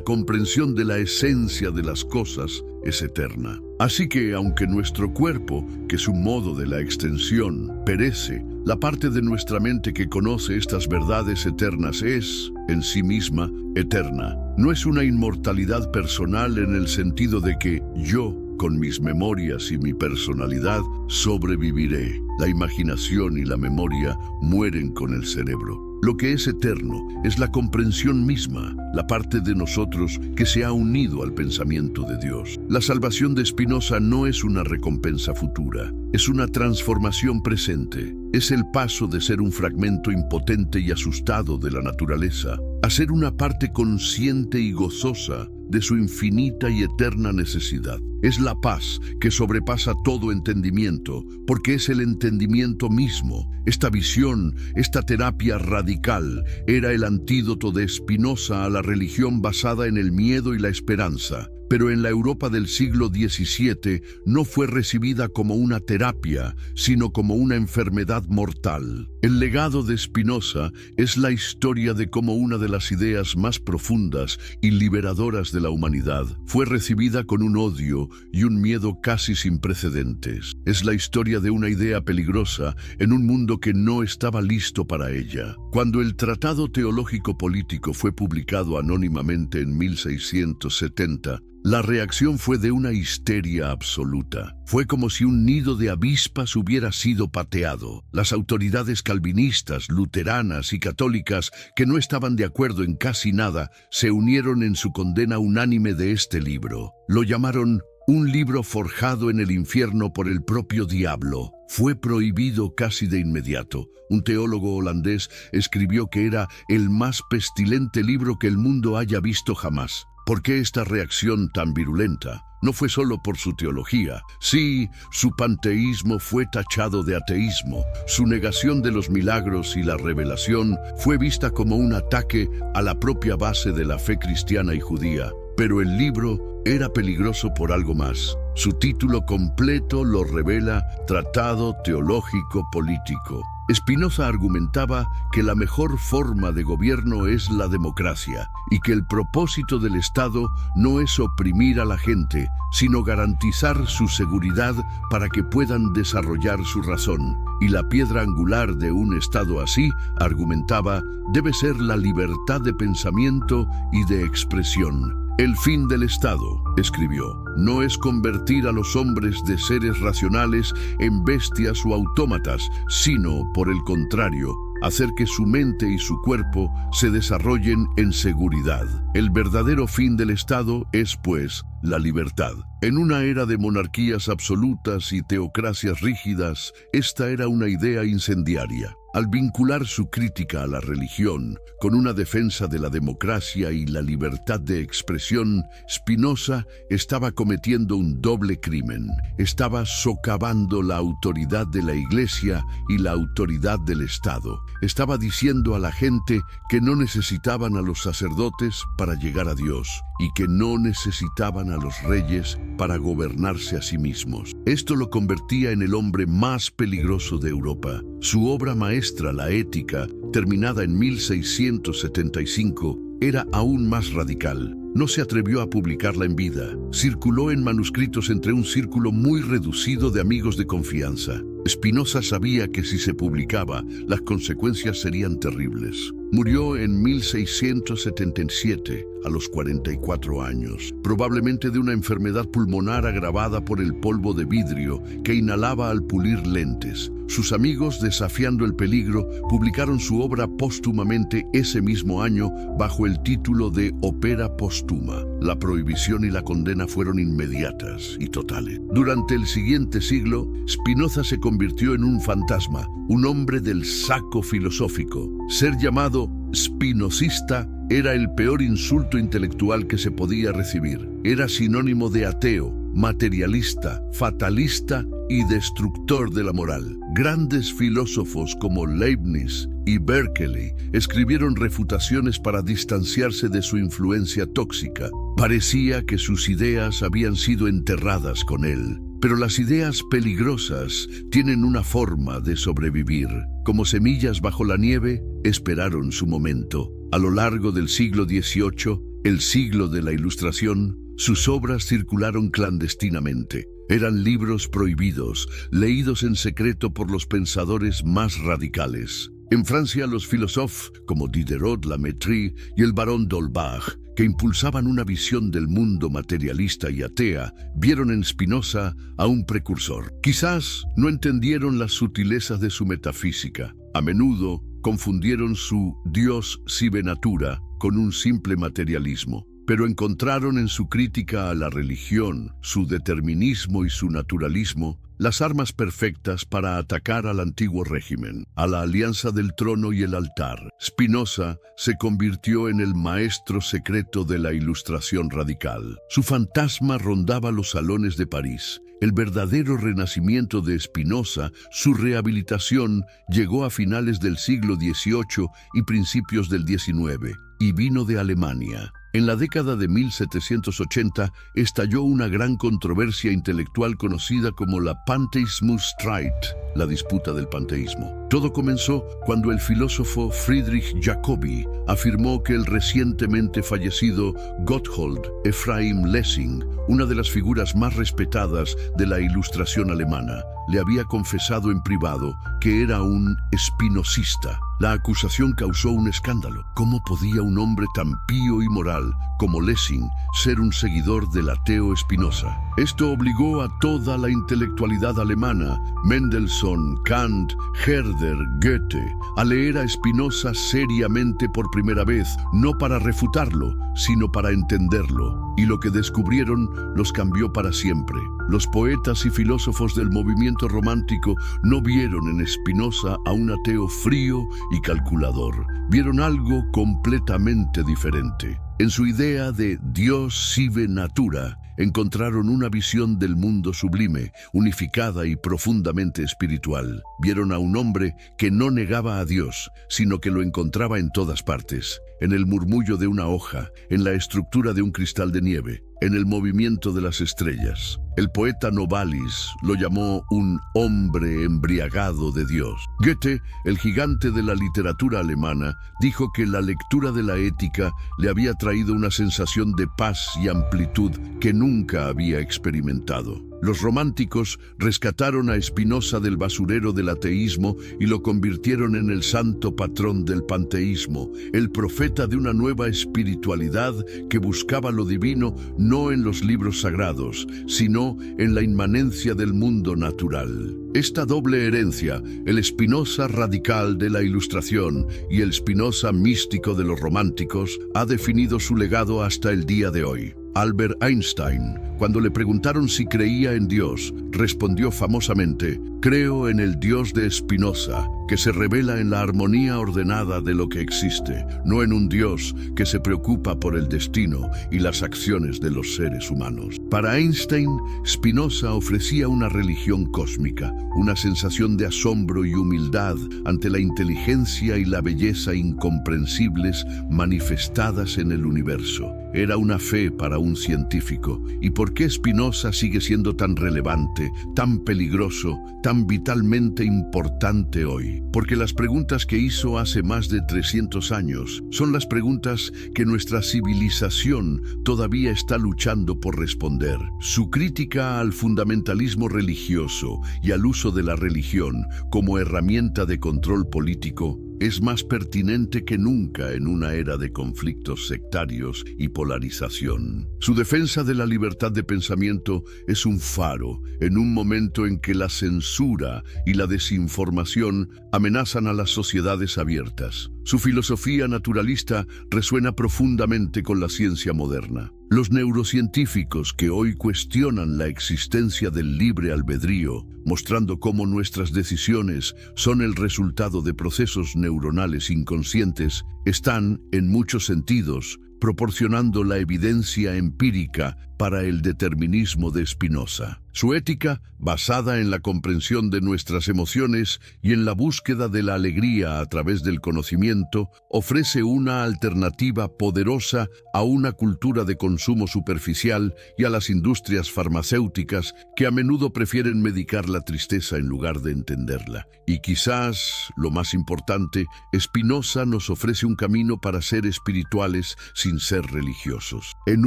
comprensión de la esencia de las cosas es eterna. Así que, aunque nuestro cuerpo, que es un modo de la extensión, perece, la parte de nuestra mente que conoce estas verdades eternas es, en sí misma, eterna. No es una inmortalidad personal en el sentido de que yo, con mis memorias y mi personalidad, sobreviviré. La imaginación y la memoria mueren con el cerebro. Lo que es eterno es la comprensión misma, la parte de nosotros que se ha unido al pensamiento de Dios. La salvación de Spinoza no es una recompensa futura, es una transformación presente. Es el paso de ser un fragmento impotente y asustado de la naturaleza a ser una parte consciente y gozosa de su infinita y eterna necesidad. Es la paz que sobrepasa todo entendimiento, porque es el entendimiento mismo. Esta visión, esta terapia radical, era el antídoto de Spinoza a la religión basada en el miedo y la esperanza. pero en la Europa del siglo XVII no fue recibida como una terapia, sino como una enfermedad mortal. El legado de Spinoza es la historia de cómo una de las ideas más profundas y liberadoras de la humanidad fue recibida con un odio y un miedo casi sin precedentes. Es la historia de una idea peligrosa en un mundo que no estaba listo para ella. Cuando el Tratado Teológico Político fue publicado anónimamente en 1670, la reacción fue de una histeria absoluta. Fue como si un nido de avispas hubiera sido pateado. Las autoridades calvinistas, luteranas y católicas, que no estaban de acuerdo en casi nada, se unieron en su condena unánime de este libro. Lo llamaron un libro forjado en el infierno por el propio diablo. Fue prohibido casi de inmediato. Un teólogo holandés escribió que era el más pestilente libro que el mundo haya visto jamás. ¿Por qué esta reacción tan virulenta? No fue solo por su teología. Sí, su panteísmo fue tachado de ateísmo. Su negación de los milagros y la revelación fue vista como un ataque a la propia base de la fe cristiana y judía. Pero el libro era peligroso por algo más. Su título completo lo revela: Tratado Teológico Político. Spinoza argumentaba que la mejor forma de gobierno es la democracia y que el propósito del Estado no es oprimir a la gente, sino garantizar su seguridad para que puedan desarrollar su razón. Y la piedra angular de un Estado así, argumentaba, debe ser la libertad de pensamiento y de expresión. El fin del Estado, escribió, no es convertir a los hombres de seres racionales en bestias o autómatas, sino, por el contrario, hacer que su mente y su cuerpo se desarrollen en seguridad. El verdadero fin del Estado es, pues, la libertad. En una era de monarquías absolutas y teocracias rígidas, esta era una idea incendiaria. Al vincular su crítica a la religión con una defensa de la democracia y la libertad de expresión, Spinoza estaba cometiendo un doble crimen. Estaba socavando la autoridad de la Iglesia y la autoridad del Estado. Estaba diciendo a la gente que no necesitaban a los sacerdotes para llegar a Dios y que no necesitaban a los reyes para gobernarse a sí mismos. Esto lo convertía en el hombre más peligroso de Europa. Su obra maestra, La Ética, terminada en 1675, era aún más radical. No se atrevió a publicarla en vida. Circuló en manuscritos entre un círculo muy reducido de amigos de confianza. Spinoza sabía que si se publicaba, las consecuencias serían terribles. Murió en 1677, a los 44 años, probablemente de una enfermedad pulmonar agravada por el polvo de vidrio que inhalaba al pulir lentes. Sus amigos, desafiando el peligro, publicaron su obra póstumamente ese mismo año bajo el título de Opera Póstuma. La prohibición y la condena fueron inmediatas y totales. Durante el siguiente siglo, Spinoza se convirtió en un fantasma, un hombre del saco filosófico. Ser llamado spinozista era el peor insulto intelectual que se podía recibir. Era sinónimo de ateo, materialista, fatalista y destructor de la moral. Grandes filósofos como Leibniz y Berkeley escribieron refutaciones para distanciarse de su influencia tóxica. Parecía que sus ideas habían sido enterradas con él. Pero las ideas peligrosas tienen una forma de sobrevivir. Como semillas bajo la nieve, esperaron su momento. A lo largo del siglo XVIII, el siglo de la Ilustración, sus obras circularon clandestinamente. Eran libros prohibidos, leídos en secreto por los pensadores más radicales. En Francia, los filósofos como Diderot, Lamétrie y el barón d'Holbach, que impulsaban una visión del mundo materialista y atea, vieron en Spinoza a un precursor. Quizás no entendieron las sutilezas de su metafísica. A menudo confundieron su Dios sive natura con un simple materialismo. Pero encontraron en su crítica a la religión, su determinismo y su naturalismo, las armas perfectas para atacar al antiguo régimen, a la alianza del trono y el altar. Spinoza se convirtió en el maestro secreto de la Ilustración radical. Su fantasma rondaba los salones de París. El verdadero renacimiento de Spinoza, su rehabilitación, llegó a finales del siglo XVIII y principios del XIX, y vino de Alemania. En la década de 1780 estalló una gran controversia intelectual conocida como la Pantheismus-Streit, la disputa del panteísmo. Todo comenzó cuando el filósofo Friedrich Jacobi afirmó que el recientemente fallecido Gotthold Ephraim Lessing, una de las figuras más respetadas de la Ilustración alemana, le había confesado en privado que era un espinosista. La acusación causó un escándalo. ¿Cómo podía un hombre tan pío y moral como Lessing ser un seguidor del ateo Spinoza? Esto obligó a toda la intelectualidad alemana, Mendelssohn, Kant, Herder, Goethe, a leer a Spinoza seriamente por primera vez, no para refutarlo, sino para entenderlo. Y lo que descubrieron los cambió para siempre. Los poetas y filósofos del movimiento romántico no vieron en Spinoza a un ateo frío y calculador. Vieron algo completamente diferente. En su idea de Dios sive natura, encontraron una visión del mundo sublime, unificada y profundamente espiritual. Vieron a un hombre que no negaba a Dios, sino que lo encontraba en todas partes, en el murmullo de una hoja, en la estructura de un cristal de nieve, en el movimiento de las estrellas. El poeta Novalis lo llamó un hombre embriagado de Dios. Goethe, el gigante de la literatura alemana, dijo que la lectura de la Ética le había traído una sensación de paz y amplitud que nunca había experimentado. Los románticos rescataron a Spinoza del basurero del ateísmo y lo convirtieron en el santo patrón del panteísmo, el profeta de una nueva espiritualidad que buscaba lo divino no en los libros sagrados, sino en la inmanencia del mundo natural. Esta doble herencia, el Spinoza radical de la Ilustración y el Spinoza místico de los románticos, ha definido su legado hasta el día de hoy. Albert Einstein, cuando le preguntaron si creía en Dios, respondió famosamente: «Creo en el Dios de Spinoza, que se revela en la armonía ordenada de lo que existe, no en un Dios que se preocupa por el destino y las acciones de los seres humanos». Para Einstein, Spinoza ofrecía una religión cósmica, una sensación de asombro y humildad ante la inteligencia y la belleza incomprensibles manifestadas en el universo. Era una fe para un científico. ¿Y por qué Spinoza sigue siendo tan relevante, tan peligroso, tan vitalmente importante hoy? Porque las preguntas que hizo hace más de 300 años son las preguntas que nuestra civilización todavía está luchando por responder. Su crítica al fundamentalismo religioso y al uso de la religión como herramienta de control político es más pertinente que nunca en una era de conflictos sectarios y polarización. Su defensa de la libertad de pensamiento es un faro en un momento en que la censura y la desinformación amenazan a las sociedades abiertas. Su filosofía naturalista resuena profundamente con la ciencia moderna. Los neurocientíficos que hoy cuestionan la existencia del libre albedrío, mostrando cómo nuestras decisiones son el resultado de procesos neuronales inconscientes, están, en muchos sentidos, proporcionando la evidencia empírica para el determinismo de Spinoza. Su ética, basada en la comprensión de nuestras emociones y en la búsqueda de la alegría a través del conocimiento, ofrece una alternativa poderosa a una cultura de consumo superficial y a las industrias farmacéuticas que a menudo prefieren medicar la tristeza en lugar de entenderla. Y quizás, lo más importante, Spinoza nos ofrece un camino para ser espirituales sin ser religiosos. En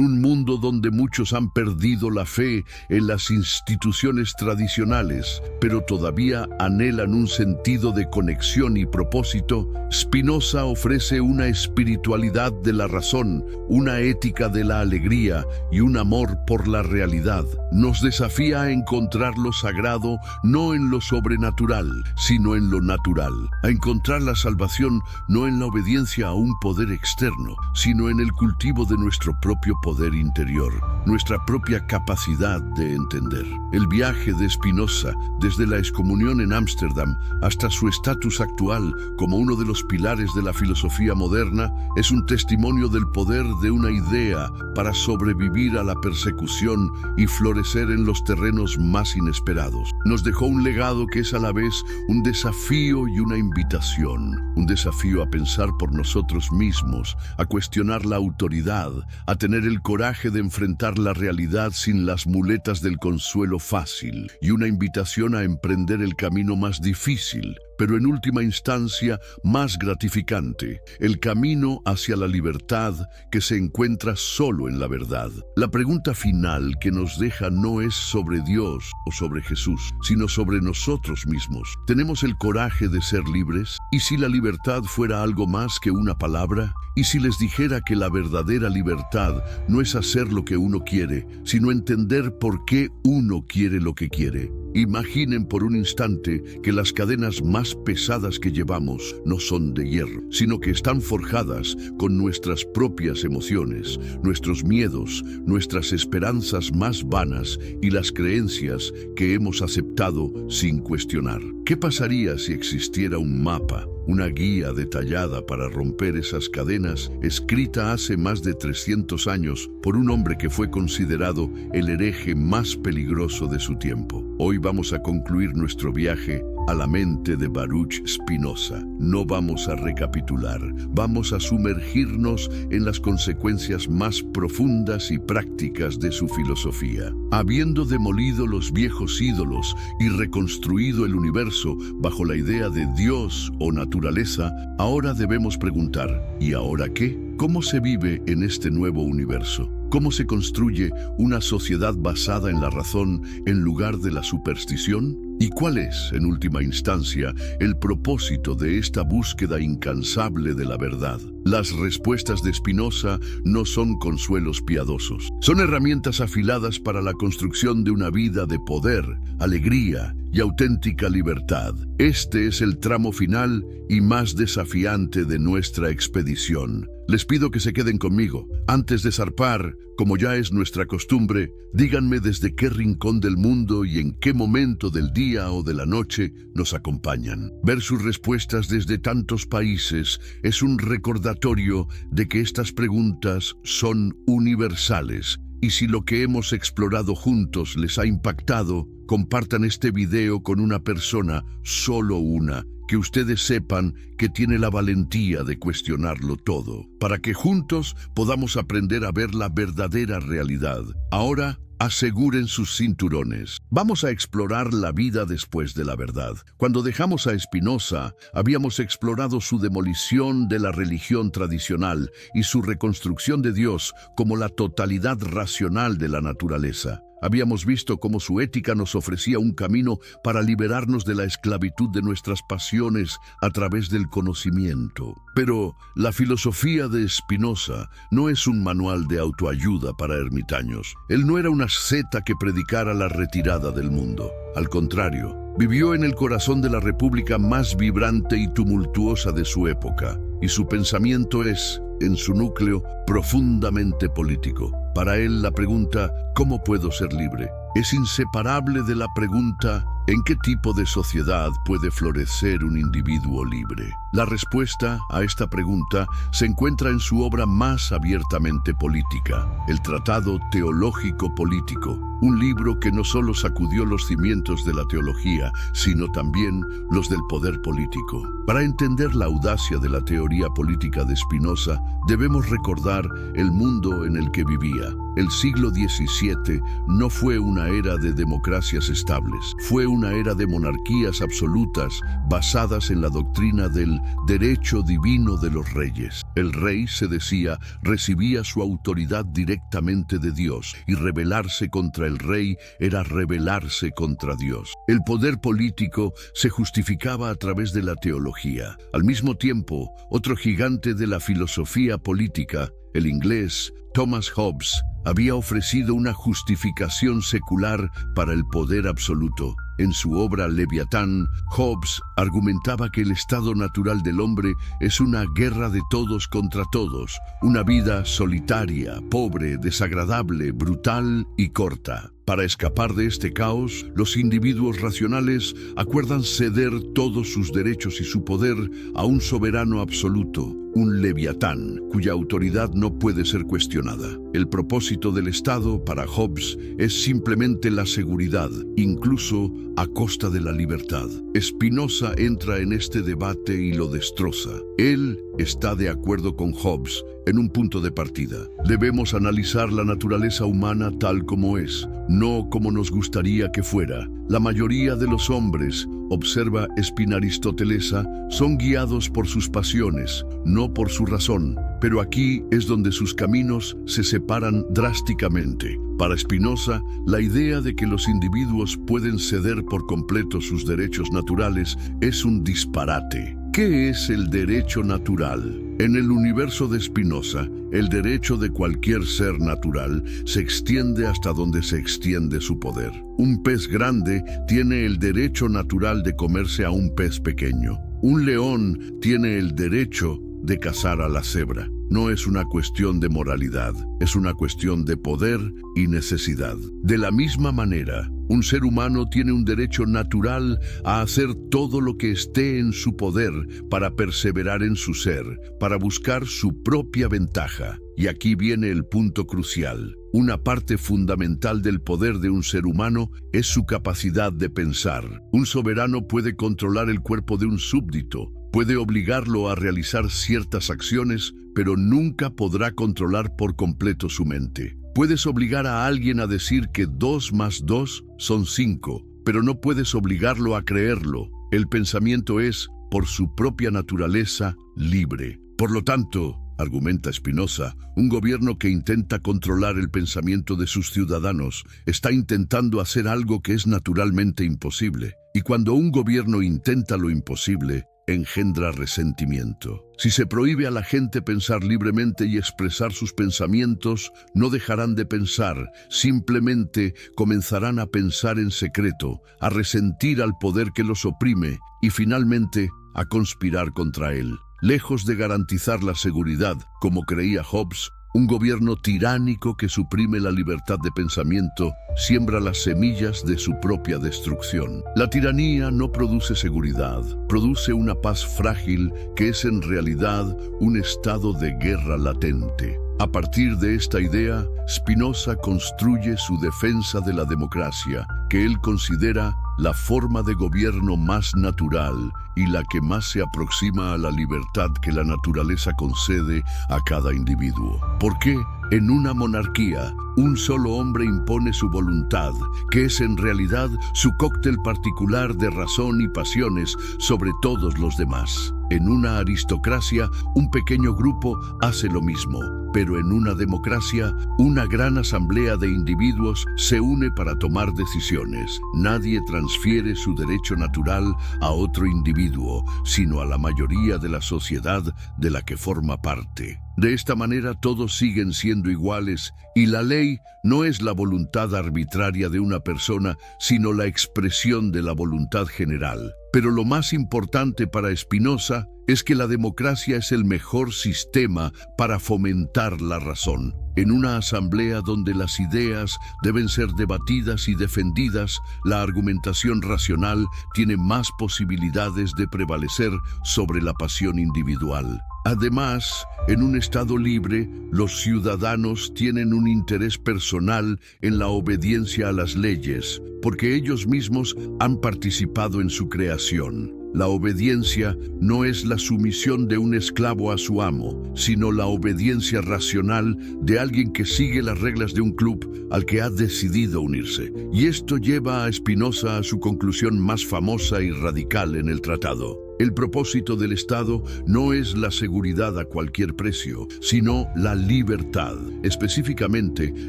un mundo donde muchos han perdido la fe en las instituciones tradicionales, pero todavía anhelan un sentido de conexión y propósito, Spinoza ofrece una espiritualidad de la razón, una ética de la alegría y un amor por la realidad. Nos desafía a encontrar lo sagrado no en lo sobrenatural, sino en lo natural, a encontrar la salvación no en la obediencia a un poder externo, sino en el cultivo de nuestro propio poder interior. nuestra propia capacidad de entender. El viaje de Spinoza, desde la excomunión en Ámsterdam hasta su estatus actual como uno de los pilares de la filosofía moderna, es un testimonio del poder de una idea para sobrevivir a la persecución y florecer en los terrenos más inesperados. Nos dejó un legado que es a la vez un desafío y una invitación. Un desafío a pensar por nosotros mismos, a cuestionar la autoridad, a tener el coraje de enfrentar la realidad sin las muletas del consuelo fácil, y una invitación a emprender el camino más difícil, pero en última instancia más gratificante, el camino hacia la libertad que se encuentra solo en la verdad. La pregunta final que nos deja no es sobre Dios o sobre Jesús, sino sobre nosotros mismos. ¿Tenemos el coraje de ser libres? ¿Y si la libertad fuera algo más que una palabra? ¿Y si les dijera que la verdadera libertad no es hacer lo que uno quiere, sino entender por qué uno quiere lo que quiere? Imaginen por un instante que las cadenas más pesadas que llevamos no son de hierro, sino que están forjadas con nuestras propias emociones, nuestros miedos, nuestras esperanzas más vanas y las creencias que hemos aceptado sin cuestionar. ¿Qué pasaría si existiera un mapa, una guía detallada para romper esas cadenas, escrita hace más de 300 años por un hombre que fue considerado el hereje más peligroso de su tiempo? Hoy vamos a concluir nuestro viaje a la mente de Baruch Spinoza. No vamos a recapitular, vamos a sumergirnos en las consecuencias más profundas y prácticas de su filosofía. Habiendo demolido los viejos ídolos y reconstruido el universo bajo la idea de Dios o naturaleza, ahora debemos preguntar, ¿y ahora qué? ¿Cómo se vive en este nuevo universo? ¿Cómo se construye una sociedad basada en la razón en lugar de la superstición? ¿Y cuál es, en última instancia, el propósito de esta búsqueda incansable de la verdad? Las respuestas de Spinoza no son consuelos piadosos. Son herramientas afiladas para la construcción de una vida de poder, alegría y auténtica libertad. Este es el tramo final y más desafiante de nuestra expedición. Les pido que se queden conmigo. Antes de zarpar, como ya es nuestra costumbre, díganme desde qué rincón del mundo y en qué momento del día o de la noche nos acompañan. Ver sus respuestas desde tantos países es un recordatorio de que estas preguntas son universales. Y si lo que hemos explorado juntos les ha impactado, compartan este video con una persona, solo una, que ustedes sepan que tiene la valentía de cuestionarlo todo, para que juntos podamos aprender a ver la verdadera realidad. Ahora, aseguren sus cinturones. Vamos a explorar la vida después de la verdad. Cuando dejamos a Spinoza, habíamos explorado su demolición de la religión tradicional y su reconstrucción de Dios como la totalidad racional de la naturaleza. Habíamos visto cómo su ética nos ofrecía un camino para liberarnos de la esclavitud de nuestras pasiones a través del conocimiento. Pero la filosofía de Spinoza no es un manual de autoayuda para ermitaños. Él no era una asceta que predicara la retirada del mundo. Al contrario, vivió en el corazón de la república más vibrante y tumultuosa de su época, y su pensamiento es, en su núcleo, profundamente político. Para él, la pregunta ¿cómo puedo ser libre? Es inseparable de la pregunta ¿en qué tipo de sociedad puede florecer un individuo libre? La respuesta a esta pregunta se encuentra en su obra más abiertamente política, el Tratado Teológico Político, un libro que no solo sacudió los cimientos de la teología, sino también los del poder político. Para entender la audacia de la teoría política de Spinoza, debemos recordar el mundo en el que vivía. El siglo XVII no fue una era de democracias estables, fue una era de monarquías absolutas basadas en la doctrina del derecho divino de los reyes. El rey, se decía, recibía su autoridad directamente de Dios, y rebelarse contra el rey era rebelarse contra Dios. El poder político se justificaba a través de la teología. Al mismo tiempo, otro gigante de la filosofía política, el inglés Thomas Hobbes, había ofrecido una justificación secular para el poder absoluto. En su obra Leviatán, Hobbes argumentaba que el estado natural del hombre es una guerra de todos contra todos, una vida solitaria, pobre, desagradable, brutal y corta. Para escapar de este caos, los individuos racionales acuerdan ceder todos sus derechos y su poder a un soberano absoluto, un leviatán, cuya autoridad no puede ser cuestionada. El propósito del Estado, para Hobbes, es simplemente la seguridad, incluso a costa de la libertad. Spinoza entra en este debate y lo destroza. Él está de acuerdo con Hobbes en un punto de partida. Debemos analizar la naturaleza humana tal como es, no como nos gustaría que fuera. La mayoría de los hombres, observa Spina Aristotelesa, son guiados por sus pasiones, no por su razón. Pero aquí es donde sus caminos se separan drásticamente. Para Spinoza, la idea de que los individuos pueden ceder por completo sus derechos naturales es un disparate. ¿Qué es el derecho natural? En el universo de Spinoza, el derecho de cualquier ser natural se extiende hasta donde se extiende su poder. Un pez grande tiene el derecho natural de comerse a un pez pequeño. Un león tiene el derecho de cazar a la cebra. No es una cuestión de moralidad, es una cuestión de poder y necesidad. De la misma manera, un ser humano tiene un derecho natural a hacer todo lo que esté en su poder para perseverar en su ser, para buscar su propia ventaja. Y aquí viene el punto crucial. Una parte fundamental del poder de un ser humano es su capacidad de pensar. Un soberano puede controlar el cuerpo de un súbdito, puede obligarlo a realizar ciertas acciones, pero nunca podrá controlar por completo su mente. Puedes obligar a alguien a decir que 2 más 2 son 5, pero no puedes obligarlo a creerlo. El pensamiento es, por su propia naturaleza, libre. Por lo tanto, argumenta Spinoza, un gobierno que intenta controlar el pensamiento de sus ciudadanos está intentando hacer algo que es naturalmente imposible. Y cuando un gobierno intenta lo imposible, engendra resentimiento. Si se prohíbe a la gente pensar libremente y expresar sus pensamientos, no dejarán de pensar, simplemente comenzarán a pensar en secreto, a resentir al poder que los oprime y finalmente a conspirar contra él. Lejos de garantizar la seguridad, como creía Hobbes, un gobierno tiránico que suprime la libertad de pensamiento siembra las semillas de su propia destrucción. La tiranía no produce seguridad, produce una paz frágil que es en realidad un estado de guerra latente. A partir de esta idea, Spinoza construye su defensa de la democracia, que él considera la forma de gobierno más natural y la que más se aproxima a la libertad que la naturaleza concede a cada individuo. ¿Por qué? En una monarquía, un solo hombre impone su voluntad, que es en realidad su cóctel particular de razón y pasiones sobre todos los demás. En una aristocracia, un pequeño grupo hace lo mismo, pero en una democracia, una gran asamblea de individuos se une para tomar decisiones. Nadie transfiere su derecho natural a otro individuo, sino a la mayoría de la sociedad de la que forma parte. De esta manera todos siguen siendo iguales y la ley no es la voluntad arbitraria de una persona, sino la expresión de la voluntad general. Pero lo más importante para Spinoza es que la democracia es el mejor sistema para fomentar la razón. En una asamblea donde las ideas deben ser debatidas y defendidas, la argumentación racional tiene más posibilidades de prevalecer sobre la pasión individual. Además, en un Estado libre, los ciudadanos tienen un interés personal en la obediencia a las leyes, porque ellos mismos han participado en su creación. La obediencia no es la sumisión de un esclavo a su amo, sino la obediencia racional de alguien que sigue las reglas de un club al que ha decidido unirse. Y esto lleva a Spinoza a su conclusión más famosa y radical en el tratado. El propósito del Estado no es la seguridad a cualquier precio, sino la libertad. Específicamente,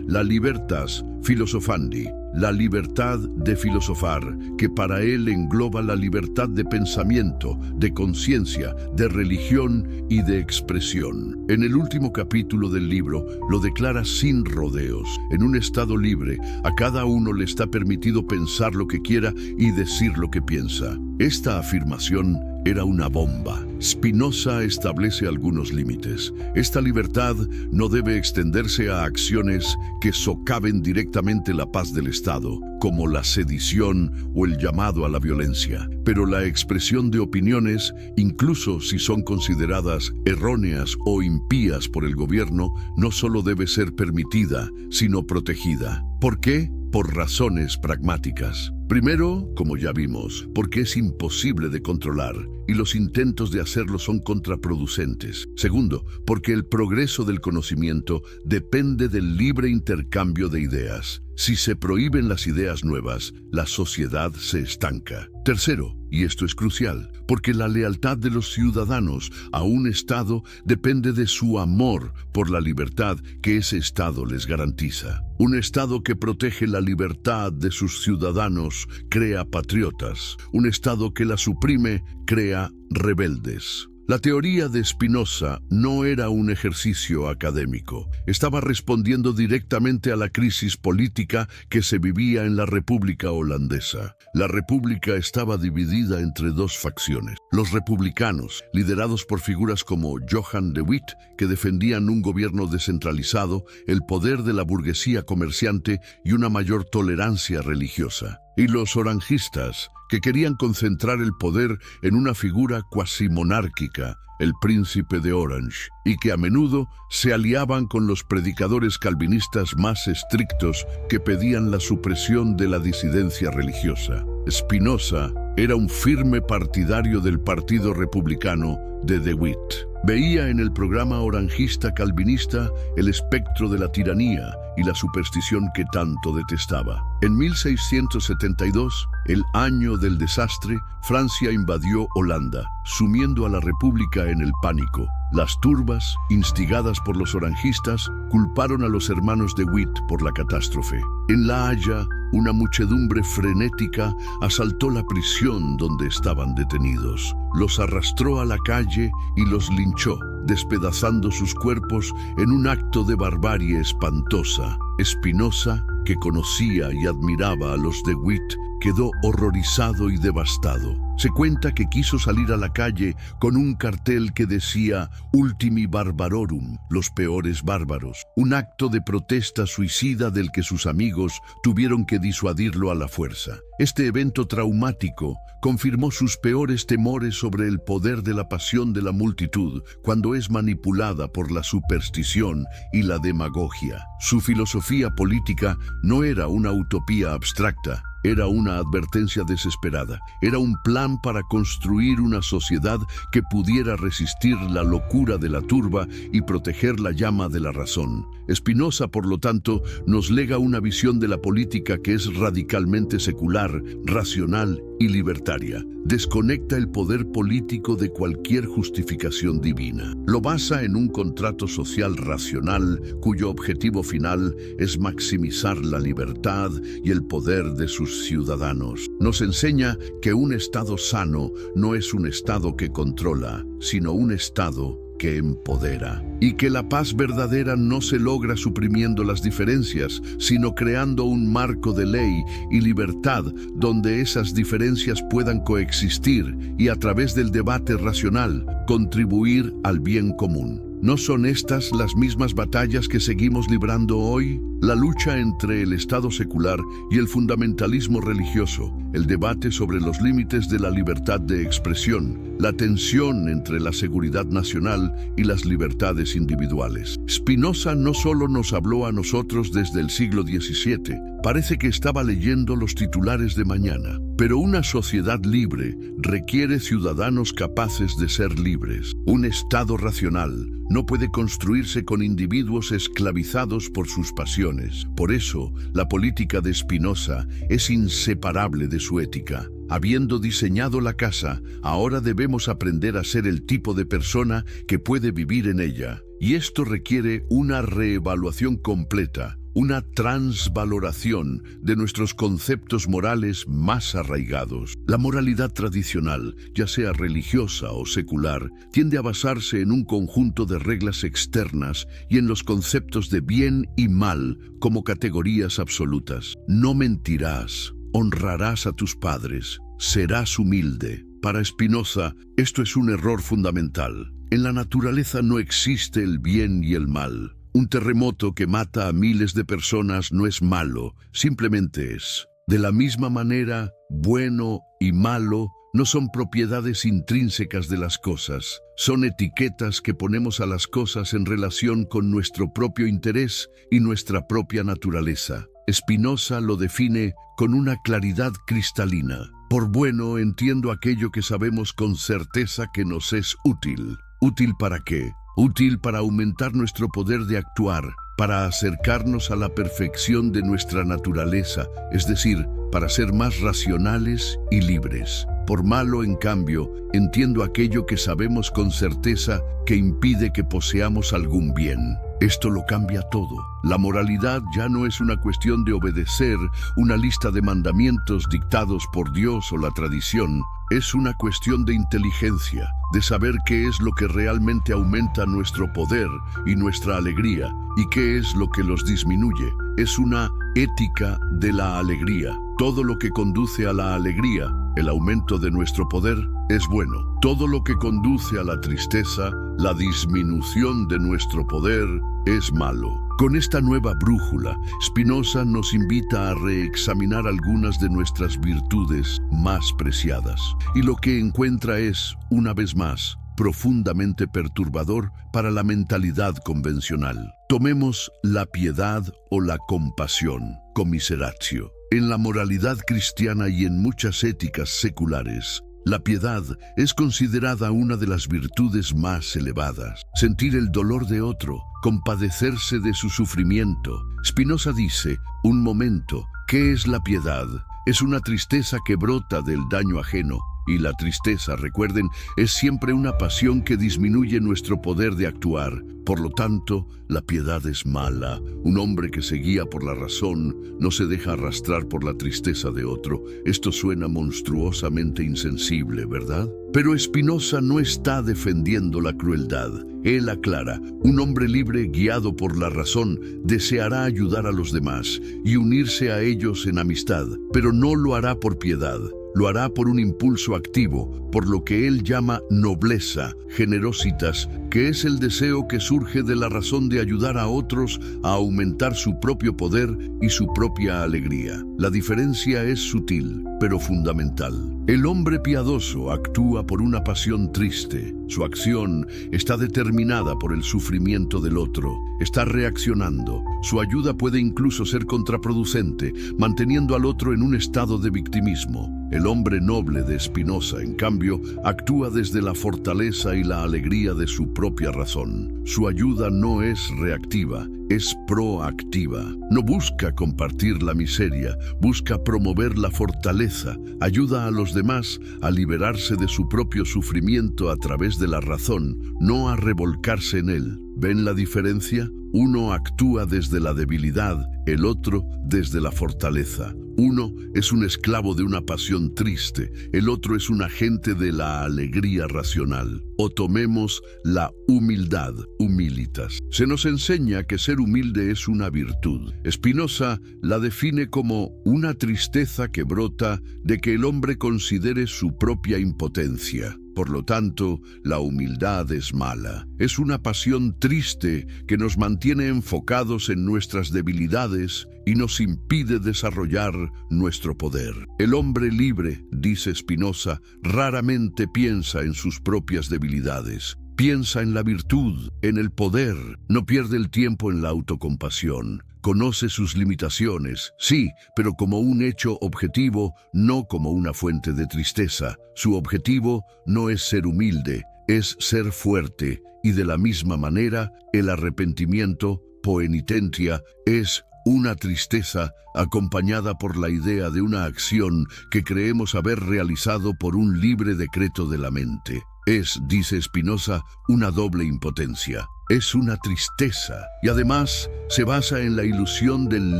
la libertas Filosofandi, la libertad de filosofar, que para él engloba la libertad de pensamiento, de conciencia, de religión y de expresión. En el último capítulo del libro lo declara sin rodeos. En un estado libre, a cada uno le está permitido pensar lo que quiera y decir lo que piensa. Esta afirmación era una bomba. Spinoza establece algunos límites. Esta libertad no debe extenderse a acciones que socaven directamente la paz del Estado, como la sedición o el llamado a la violencia. Pero la expresión de opiniones, incluso si son consideradas erróneas o impías por el gobierno, no solo debe ser permitida, sino protegida. ¿Por qué? Por razones pragmáticas. Primero, como ya vimos, porque es imposible de controlar y los intentos de hacerlo son contraproducentes. Segundo, porque el progreso del conocimiento depende del libre intercambio de ideas. Si se prohíben las ideas nuevas, la sociedad se estanca. Tercero, y esto es crucial, porque la lealtad de los ciudadanos a un Estado depende de su amor por la libertad que ese Estado les garantiza. Un Estado que protege la libertad de sus ciudadanos crea patriotas. Un Estado que la suprime crea rebeldes. La teoría de Spinoza no era un ejercicio académico. Estaba respondiendo directamente a la crisis política que se vivía en la República Holandesa. La República estaba dividida entre dos facciones. Los republicanos, liderados por figuras como Johan de Witt, que defendían un gobierno descentralizado, el poder de la burguesía comerciante y una mayor tolerancia religiosa. Y los orangistas, que querían concentrar el poder en una figura cuasi monárquica, el príncipe de Orange, y que a menudo se aliaban con los predicadores calvinistas más estrictos que pedían la supresión de la disidencia religiosa. Spinoza era un firme partidario del Partido Republicano de De Witt. Veía en el programa orangista calvinista el espectro de la tiranía y la superstición que tanto detestaba. En 1672, el año del desastre, Francia invadió Holanda, sumiendo a la República en el pánico. Las turbas, instigadas por los orangistas, culparon a los hermanos de Witt por la catástrofe. En La Haya, una muchedumbre frenética asaltó la prisión donde estaban detenidos. Los arrastró a la calle y los linchó, despedazando sus cuerpos en un acto de barbarie espantosa. Spinoza, que conocía y admiraba a los de Witt, quedó horrorizado y devastado. Se cuenta que quiso salir a la calle con un cartel que decía Ultimi Barbarorum, los peores bárbaros, un acto de protesta suicida del que sus amigos tuvieron que disuadirlo a la fuerza. Este evento traumático confirmó sus peores temores sobre el poder de la pasión de la multitud cuando es manipulada por la superstición y la demagogia. Su filosofía política no era una utopía abstracta, era una advertencia desesperada. Era un plan para construir una sociedad que pudiera resistir la locura de la turba y proteger la llama de la razón. Spinoza, por lo tanto, nos lega una visión de la política que es radicalmente secular, racional y libertaria. Desconecta el poder político de cualquier justificación divina. Lo basa en un contrato social racional cuyo objetivo final es maximizar la libertad y el poder de sus ciudadanos. Nos enseña que un Estado sano no es un Estado que controla, sino un Estado que empodera, y que la paz verdadera no se logra suprimiendo las diferencias, sino creando un marco de ley y libertad donde esas diferencias puedan coexistir y a través del debate racional contribuir al bien común. ¿No son estas las mismas batallas que seguimos librando hoy? La lucha entre el Estado secular y el fundamentalismo religioso, el debate sobre los límites de la libertad de expresión, la tensión entre la seguridad nacional y las libertades individuales. Spinoza no solo nos habló a nosotros desde el siglo XVII, parece que estaba leyendo los titulares de mañana. Pero una sociedad libre requiere ciudadanos capaces de ser libres. Un Estado racional no puede construirse con individuos esclavizados por sus pasiones. Por eso, la política de Spinoza es inseparable de su ética. Habiendo diseñado la casa, ahora debemos aprender a ser el tipo de persona que puede vivir en ella. Y esto requiere una reevaluación completa, una transvaloración de nuestros conceptos morales más arraigados. La moralidad tradicional, ya sea religiosa o secular, tiende a basarse en un conjunto de reglas externas y en los conceptos de bien y mal como categorías absolutas. No mentirás, honrarás a tus padres, serás humilde. Para Spinoza, esto es un error fundamental. En la naturaleza no existe el bien y el mal. Un terremoto que mata a miles de personas no es malo, simplemente es. De la misma manera, bueno y malo no son propiedades intrínsecas de las cosas, son etiquetas que ponemos a las cosas en relación con nuestro propio interés y nuestra propia naturaleza. Spinoza lo define con una claridad cristalina. Por bueno entiendo aquello que sabemos con certeza que nos es útil. ¿Útil para qué? Útil para aumentar nuestro poder de actuar, para acercarnos a la perfección de nuestra naturaleza, es decir, para ser más racionales y libres. Por malo, en cambio, entiendo aquello que sabemos con certeza que impide que poseamos algún bien. Esto lo cambia todo. La moralidad ya no es una cuestión de obedecer una lista de mandamientos dictados por Dios o la tradición. Es una cuestión de inteligencia, de saber qué es lo que realmente aumenta nuestro poder y nuestra alegría y qué es lo que los disminuye. Es una ética de la alegría. Todo lo que conduce a la alegría, el aumento de nuestro poder, es bueno. Todo lo que conduce a la tristeza, la disminución de nuestro poder, es malo. Con esta nueva brújula, Spinoza nos invita a reexaminar algunas de nuestras virtudes más preciadas. Y lo que encuentra es, una vez más, profundamente perturbador para la mentalidad convencional. Tomemos la piedad o la compasión, commiseratio. En la moralidad cristiana y en muchas éticas seculares, la piedad es considerada una de las virtudes más elevadas. Sentir el dolor de otro, compadecerse de su sufrimiento. Spinoza dice, un momento, ¿qué es la piedad? Es una tristeza que brota del daño ajeno. Y la tristeza, recuerden, es siempre una pasión que disminuye nuestro poder de actuar. Por lo tanto, la piedad es mala. Un hombre que se guía por la razón no se deja arrastrar por la tristeza de otro. Esto suena monstruosamente insensible, ¿verdad? Pero Spinoza no está defendiendo la crueldad. Él aclara, un hombre libre guiado por la razón deseará ayudar a los demás y unirse a ellos en amistad, pero no lo hará por piedad. Lo hará por un impulso activo, por lo que él llama nobleza, generositas, que es el deseo que surge de la razón de ayudar a otros a aumentar su propio poder y su propia alegría. La diferencia es sutil, pero fundamental. El hombre piadoso actúa por una pasión triste. Su acción está determinada por el sufrimiento del otro. Está reaccionando. Su ayuda puede incluso ser contraproducente, manteniendo al otro en un estado de victimismo. El hombre noble de Spinoza, en cambio, actúa desde la fortaleza y la alegría de su propia razón. Su ayuda no es reactiva, es proactiva. No busca compartir la miseria, busca promover la fortaleza, ayuda a los demás a liberarse de su propio sufrimiento a través de la razón, no a revolcarse en él. ¿Ven la diferencia? Uno actúa desde la debilidad, el otro desde la fortaleza. Uno es un esclavo de una pasión triste, el otro es un agente de la alegría racional. O tomemos la humildad, humilitas. Se nos enseña que ser humilde es una virtud. Spinoza la define como una tristeza que brota de que el hombre considere su propia impotencia. Por lo tanto, la humildad es mala. Es una pasión triste que nos mantiene enfocados en nuestras debilidades y nos impide desarrollar nuestro poder. El hombre libre, dice Spinoza, raramente piensa en sus propias debilidades. Piensa en la virtud, en el poder. No pierde el tiempo en la autocompasión. Conoce sus limitaciones, sí, pero como un hecho objetivo, no como una fuente de tristeza. Su objetivo no es ser humilde, es ser fuerte, y de la misma manera, el arrepentimiento, poenitentia, es una tristeza acompañada por la idea de una acción que creemos haber realizado por un libre decreto de la mente. Es, dice Spinoza, una doble impotencia. es una tristeza y además se basa en la ilusión del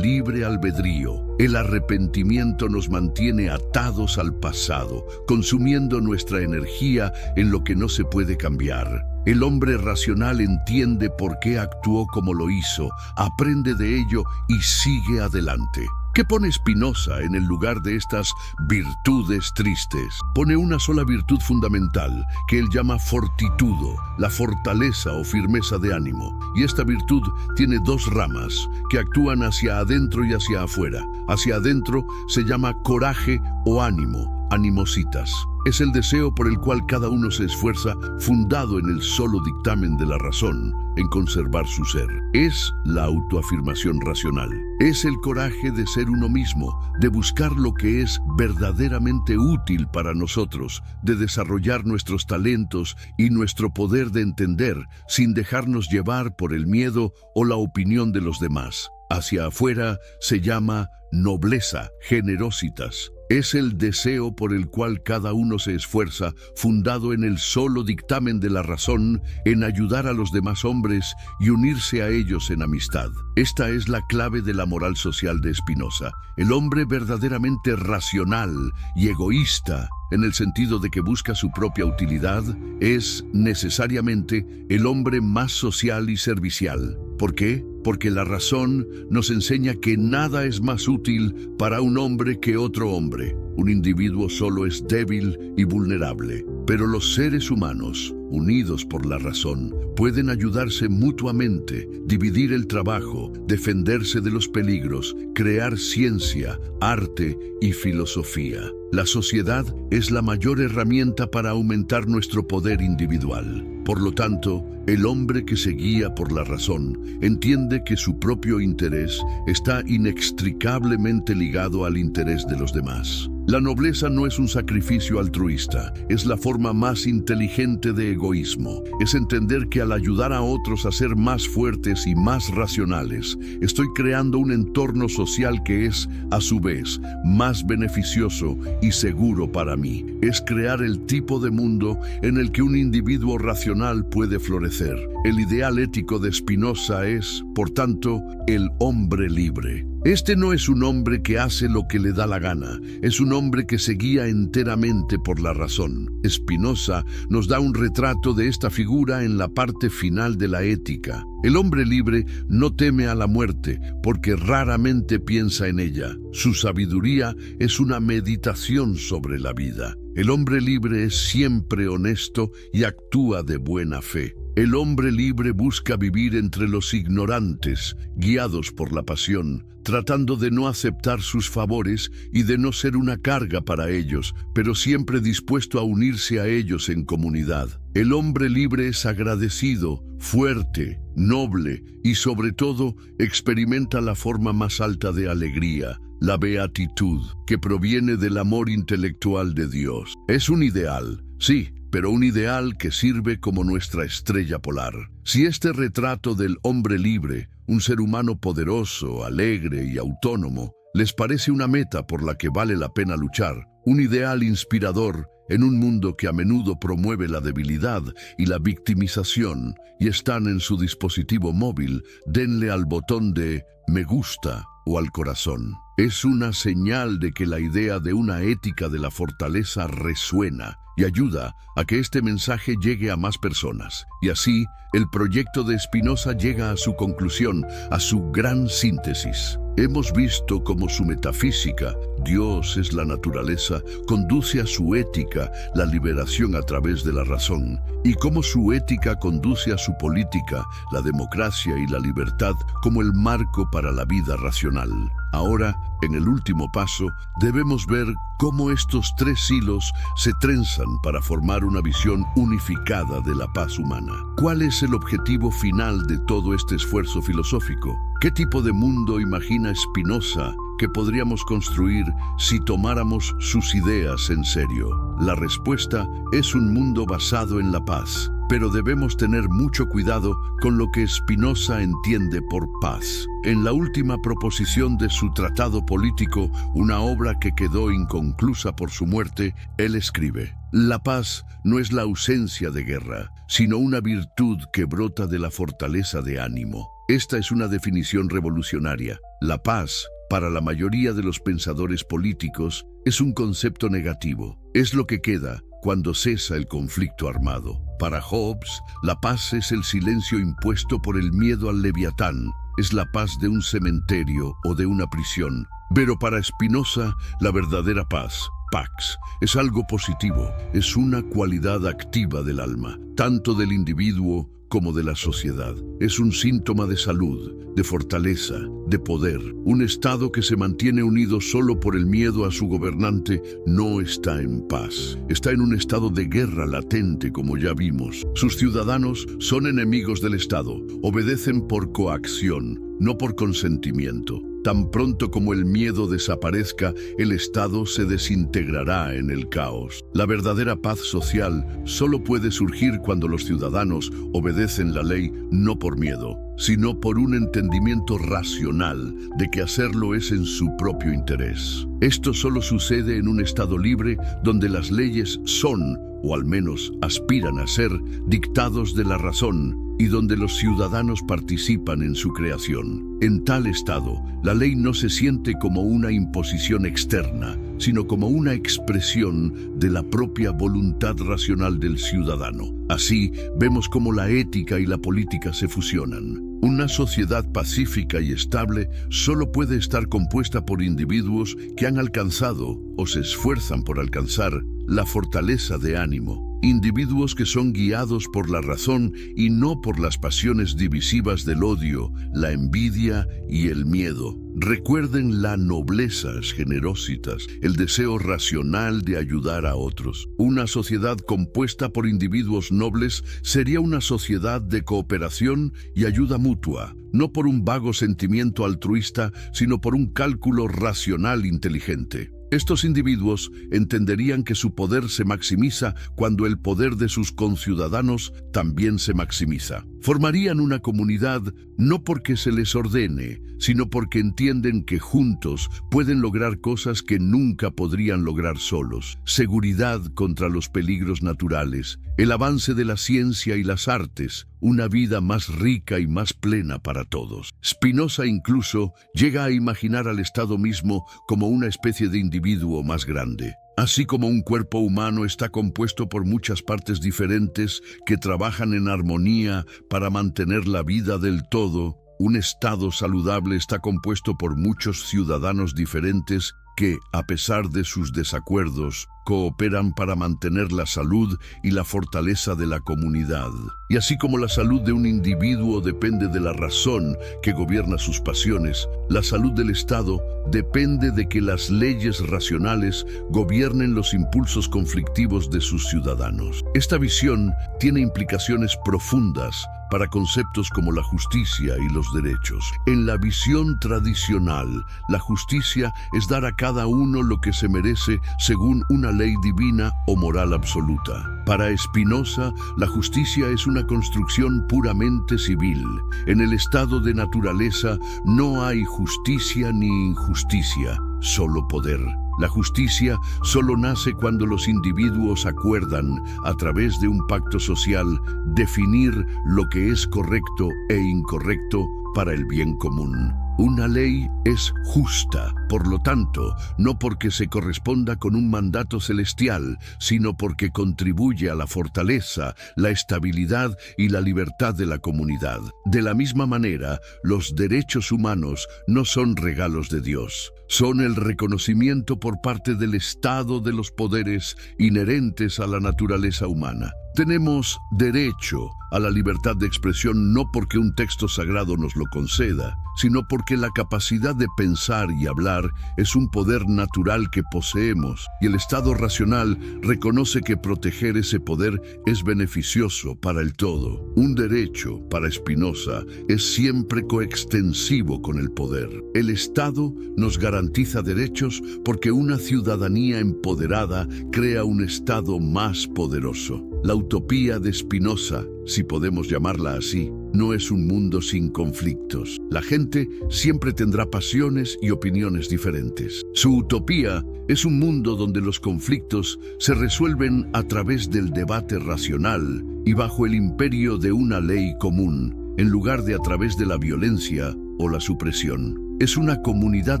libre albedrío. El arrepentimiento nos mantiene atados al pasado, consumiendo nuestra energía en lo que no se puede cambiar. El hombre racional entiende por qué actuó como lo hizo, aprende de ello y sigue adelante. ¿Qué pone Spinoza en el lugar de estas virtudes tristes? Pone una sola virtud fundamental, que él llama fortitudo, la fortaleza o firmeza de ánimo. Y esta virtud tiene dos ramas, que actúan hacia adentro y hacia afuera. Hacia adentro se llama coraje o ánimo, animositas. Es el deseo por el cual cada uno se esfuerza, fundado en el solo dictamen de la razón, en conservar su ser. Es la autoafirmación racional. Es el coraje de ser uno mismo, de buscar lo que es verdaderamente útil para nosotros, de desarrollar nuestros talentos y nuestro poder de entender, sin dejarnos llevar por el miedo o la opinión de los demás. Hacia afuera se llama nobleza, generositas. Es el deseo por el cual cada uno se esfuerza, fundado en el solo dictamen de la razón, en ayudar a los demás hombres y unirse a ellos en amistad. Esta es la clave de la moral social de Spinoza. El hombre verdaderamente racional y egoísta, en el sentido de que busca su propia utilidad, es necesariamente el hombre más social y servicial. ¿Por qué? Porque la razón nos enseña que nada es más útil para un hombre que otro hombre. Un individuo solo es débil y vulnerable, pero los seres humanos, unidos por la razón, pueden ayudarse mutuamente, dividir el trabajo, defenderse de los peligros, crear ciencia, arte y filosofía. La sociedad es la mayor herramienta para aumentar nuestro poder individual. Por lo tanto, el hombre que se guía por la razón entiende que su propio interés está inextricablemente ligado al interés de los demás. La nobleza no es un sacrificio altruista, es la forma más inteligente de egoísmo. Es entender que al ayudar a otros a ser más fuertes y más racionales, estoy creando un entorno social que es, a su vez, más beneficioso y seguro para mí. Es crear el tipo de mundo en el que un individuo racional puede florecer. El ideal ético de Spinoza es, por tanto, el hombre libre. Este no es un hombre que hace lo que le da la gana, es un hombre que se guía enteramente por la razón. Spinoza nos da un retrato de esta figura en la parte final de la Ética. El hombre libre no teme a la muerte porque raramente piensa en ella. Su sabiduría es una meditación sobre la vida. El hombre libre es siempre honesto y actúa de buena fe. El hombre libre busca vivir entre los ignorantes, guiados por la pasión, tratando de no aceptar sus favores y de no ser una carga para ellos, pero siempre dispuesto a unirse a ellos en comunidad. El hombre libre es agradecido, fuerte, noble y sobre todo experimenta la forma más alta de alegría, la beatitud, que proviene del amor intelectual de Dios. Es un ideal, sí, pero un ideal que sirve como nuestra estrella polar. Si este retrato del hombre libre, un ser humano poderoso, alegre y autónomo, les parece una meta por la que vale la pena luchar, un ideal inspirador en un mundo que a menudo promueve la debilidad y la victimización y están en su dispositivo móvil, denle al botón de me gusta o al corazón. Es una señal de que la idea de una ética de la fortaleza resuena y ayuda a que este mensaje llegue a más personas. Y así, el proyecto de Spinoza llega a su conclusión, a su gran síntesis. Hemos visto cómo su metafísica, Dios es la naturaleza, conduce a su ética, la liberación a través de la razón, y cómo su ética conduce a su política, la democracia y la libertad como el marco para la vida racional. Ahora, en el último paso, debemos ver cómo estos tres hilos se trenzan para formar una visión unificada de la paz humana. ¿Cuál es el objetivo final de todo este esfuerzo filosófico? ¿Qué tipo de mundo imagina Spinoza que podríamos construir si tomáramos sus ideas en serio? La respuesta es un mundo basado en la paz. pero debemos tener mucho cuidado con lo que Spinoza entiende por paz. En la última proposición de su tratado político, una obra que quedó inconclusa por su muerte, él escribe: la paz no es la ausencia de guerra, sino una virtud que brota de la fortaleza de ánimo. Esta es una definición revolucionaria. La paz, para la mayoría de los pensadores políticos, es un concepto negativo. Es lo que queda cuando cesa el conflicto armado. Para Hobbes, la paz es el silencio impuesto por el miedo al leviatán. Es la paz de un cementerio o de una prisión. Pero para Spinoza, la verdadera paz, pax, es algo positivo. Es una cualidad activa del alma, tanto del individuo como de la sociedad. Es un síntoma de salud, de fortaleza, de poder. Un Estado que se mantiene unido solo por el miedo a su gobernante no está en paz. Está en un estado de guerra latente, como ya vimos. Sus ciudadanos son enemigos del Estado, obedecen por coacción, no por consentimiento. Tan pronto como el miedo desaparezca, el Estado se desintegrará en el caos. La verdadera paz social solo puede surgir cuando los ciudadanos obedecen la ley no por miedo, sino por un entendimiento racional de que hacerlo es en su propio interés. Esto solo sucede en un Estado libre donde las leyes son, o al menos aspiran a ser, dictados de la razón, y donde los ciudadanos participan en su creación. En tal estado, la ley no se siente como una imposición externa, sino como una expresión de la propia voluntad racional del ciudadano. Así, vemos cómo la ética y la política se fusionan. Una sociedad pacífica y estable solo puede estar compuesta por individuos que han alcanzado, o se esfuerzan por alcanzar, la fortaleza de ánimo. Individuos que son guiados por la razón y no por las pasiones divisivas del odio, la envidia y el miedo. Recuerden la nobleza generositas, el deseo racional de ayudar a otros. Una sociedad compuesta por individuos nobles sería una sociedad de cooperación y ayuda mutua, no por un vago sentimiento altruista, sino por un cálculo racional inteligente. Estos individuos entenderían que su poder se maximiza cuando el poder de sus conciudadanos también se maximiza. Formarían una comunidad no porque se les ordene, sino porque entienden que juntos pueden lograr cosas que nunca podrían lograr solos. Seguridad contra los peligros naturales, el avance de la ciencia y las artes, una vida más rica y más plena para todos. Spinoza incluso llega a imaginar al Estado mismo como una especie de individuo más grande. Así como un cuerpo humano está compuesto por muchas partes diferentes que trabajan en armonía para mantener la vida del todo, un Estado saludable está compuesto por muchos ciudadanos diferentes que, a pesar de sus desacuerdos, cooperan para mantener la salud y la fortaleza de la comunidad. Y así como la salud de un individuo depende de la razón que gobierna sus pasiones, la salud del Estado depende de que las leyes racionales gobiernen los impulsos conflictivos de sus ciudadanos. Esta visión tiene implicaciones profundas para conceptos como la justicia y los derechos. En la visión tradicional, la justicia es dar a cada uno lo que se merece según una ley divina o moral absoluta. Para Spinoza, la justicia es una construcción puramente civil. En el estado de naturaleza no hay justicia ni injusticia, solo poder. La justicia solo nace cuando los individuos acuerdan, a través de un pacto social, definir lo que es correcto e incorrecto para el bien común. Una ley es justa, por lo tanto, no porque se corresponda con un mandato celestial, sino porque contribuye a la fortaleza, la estabilidad y la libertad de la comunidad. De la misma manera, los derechos humanos no son regalos de Dios. Son el reconocimiento por parte del Estado de los poderes inherentes a la naturaleza humana. Tenemos derecho a la libertad de expresión no porque un texto sagrado nos lo conceda, sino porque la capacidad de pensar y hablar es un poder natural que poseemos, y el Estado racional reconoce que proteger ese poder es beneficioso para el todo. Un derecho, para Spinoza, es siempre coextensivo con el poder. El Estado nos garantiza derechos porque una ciudadanía empoderada crea un Estado más poderoso. La utopía de Spinoza, si podemos llamarla así, no es un mundo sin conflictos. La gente siempre tendrá pasiones y opiniones diferentes. Su utopía es un mundo donde los conflictos se resuelven a través del debate racional y bajo el imperio de una ley común, en lugar de a través de la violencia o la supresión. Es una comunidad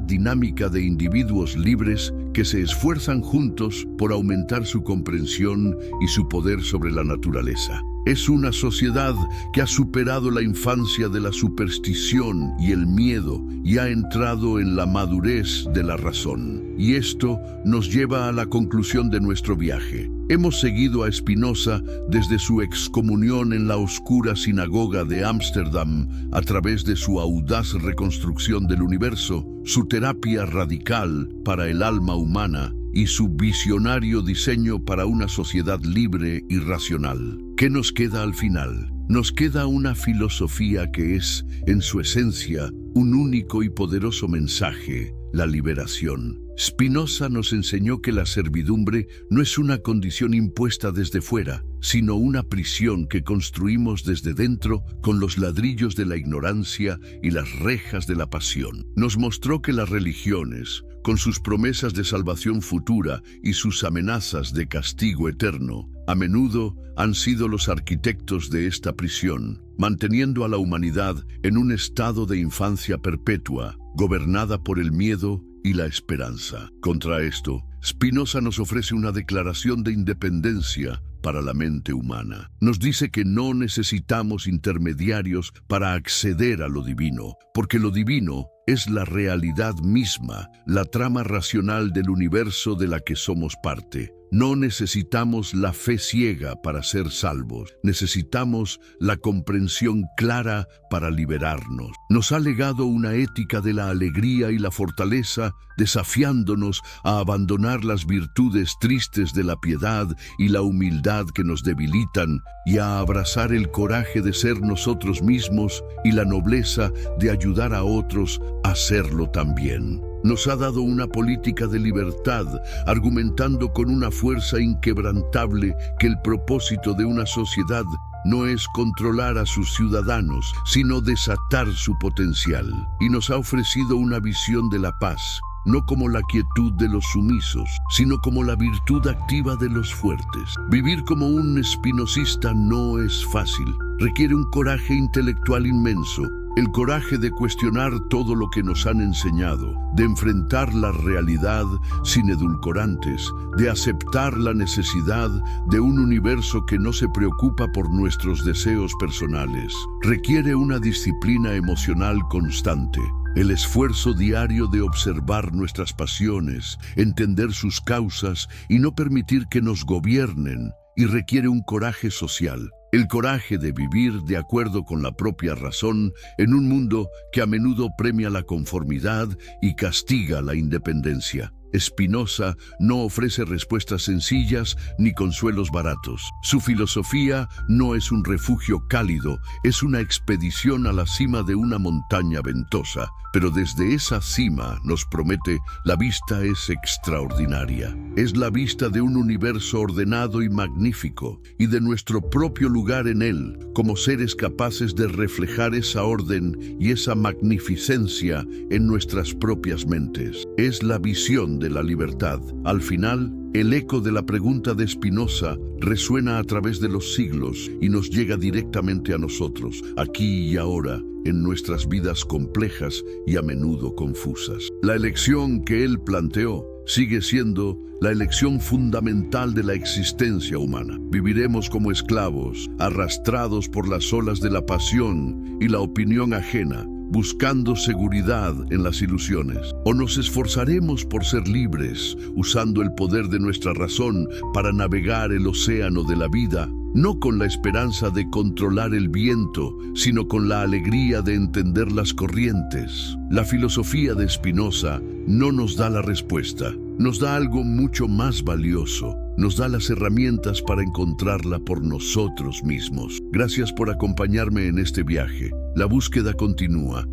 dinámica de individuos libres que se esfuerzan juntos por aumentar su comprensión y su poder sobre la naturaleza. Es una sociedad que ha superado la infancia de la superstición y el miedo y ha entrado en la madurez de la razón. Y esto nos lleva a la conclusión de nuestro viaje. Hemos seguido a Spinoza desde su excomunión en la oscura sinagoga de Ámsterdam a través de su audaz reconstrucción del universo, su terapia radical para el alma humana y su visionario diseño para una sociedad libre y racional. ¿Qué nos queda al final? Nos queda una filosofía que es, en su esencia, un único y poderoso mensaje: la liberación. Spinoza nos enseñó que la servidumbre no es una condición impuesta desde fuera, sino una prisión que construimos desde dentro con los ladrillos de la ignorancia y las rejas de la pasión. Nos mostró que las religiones, con sus promesas de salvación futura y sus amenazas de castigo eterno, a menudo han sido los arquitectos de esta prisión, manteniendo a la humanidad en un estado de infancia perpetua, gobernada por el miedo y la esperanza. Contra esto, Spinoza nos ofrece una declaración de independencia para la mente humana. Nos dice que no necesitamos intermediarios para acceder a lo divino, porque lo divino es la realidad misma, la trama racional del universo de la que somos parte. No necesitamos la fe ciega para ser salvos, necesitamos la comprensión clara para liberarnos. Nos ha legado una ética de la alegría y la fortaleza, desafiándonos a abandonar las virtudes tristes de la piedad y la humildad que nos debilitan y a abrazar el coraje de ser nosotros mismos y la nobleza de ayudar a otros a hacerlo también. Nos ha dado una política de libertad, argumentando con una fuerza inquebrantable que el propósito de una sociedad no es controlar a sus ciudadanos, sino desatar su potencial. Y nos ha ofrecido una visión de la paz, no como la quietud de los sumisos, sino como la virtud activa de los fuertes. Vivir como un espinosista no es fácil, requiere un coraje intelectual inmenso. El coraje de cuestionar todo lo que nos han enseñado, de enfrentar la realidad sin edulcorantes, de aceptar la necesidad de un universo que no se preocupa por nuestros deseos personales. Requiere una disciplina emocional constante, el esfuerzo diario de observar nuestras pasiones, entender sus causas y no permitir que nos gobiernen, y requiere un coraje social. El coraje de vivir de acuerdo con la propia razón en un mundo que a menudo premia la conformidad y castiga la independencia. Spinoza no ofrece respuestas sencillas ni consuelos baratos. Su filosofía no es un refugio cálido, es una expedición a la cima de una montaña ventosa, pero desde esa cima, nos promete, la vista es extraordinaria. Es la vista de un universo ordenado y magnífico, y de nuestro propio lugar en él, como seres capaces de reflejar esa orden y esa magnificencia en nuestras propias mentes. Es la visión de la libertad. Al final, el eco de la pregunta de Spinoza resuena a través de los siglos y nos llega directamente a nosotros, aquí y ahora, en nuestras vidas complejas y a menudo confusas. La elección que él planteó sigue siendo la elección fundamental de la existencia humana. Viviremos como esclavos, arrastrados por las olas de la pasión y la opinión ajena, buscando seguridad en las ilusiones. O nos esforzaremos por ser libres, usando el poder de nuestra razón para navegar el océano de la vida, no con la esperanza de controlar el viento, sino con la alegría de entender las corrientes. La filosofía de Spinoza no nos da la respuesta, nos da algo mucho más valioso. Nos da las herramientas para encontrarla por nosotros mismos. Gracias por acompañarme en este viaje. La búsqueda continúa.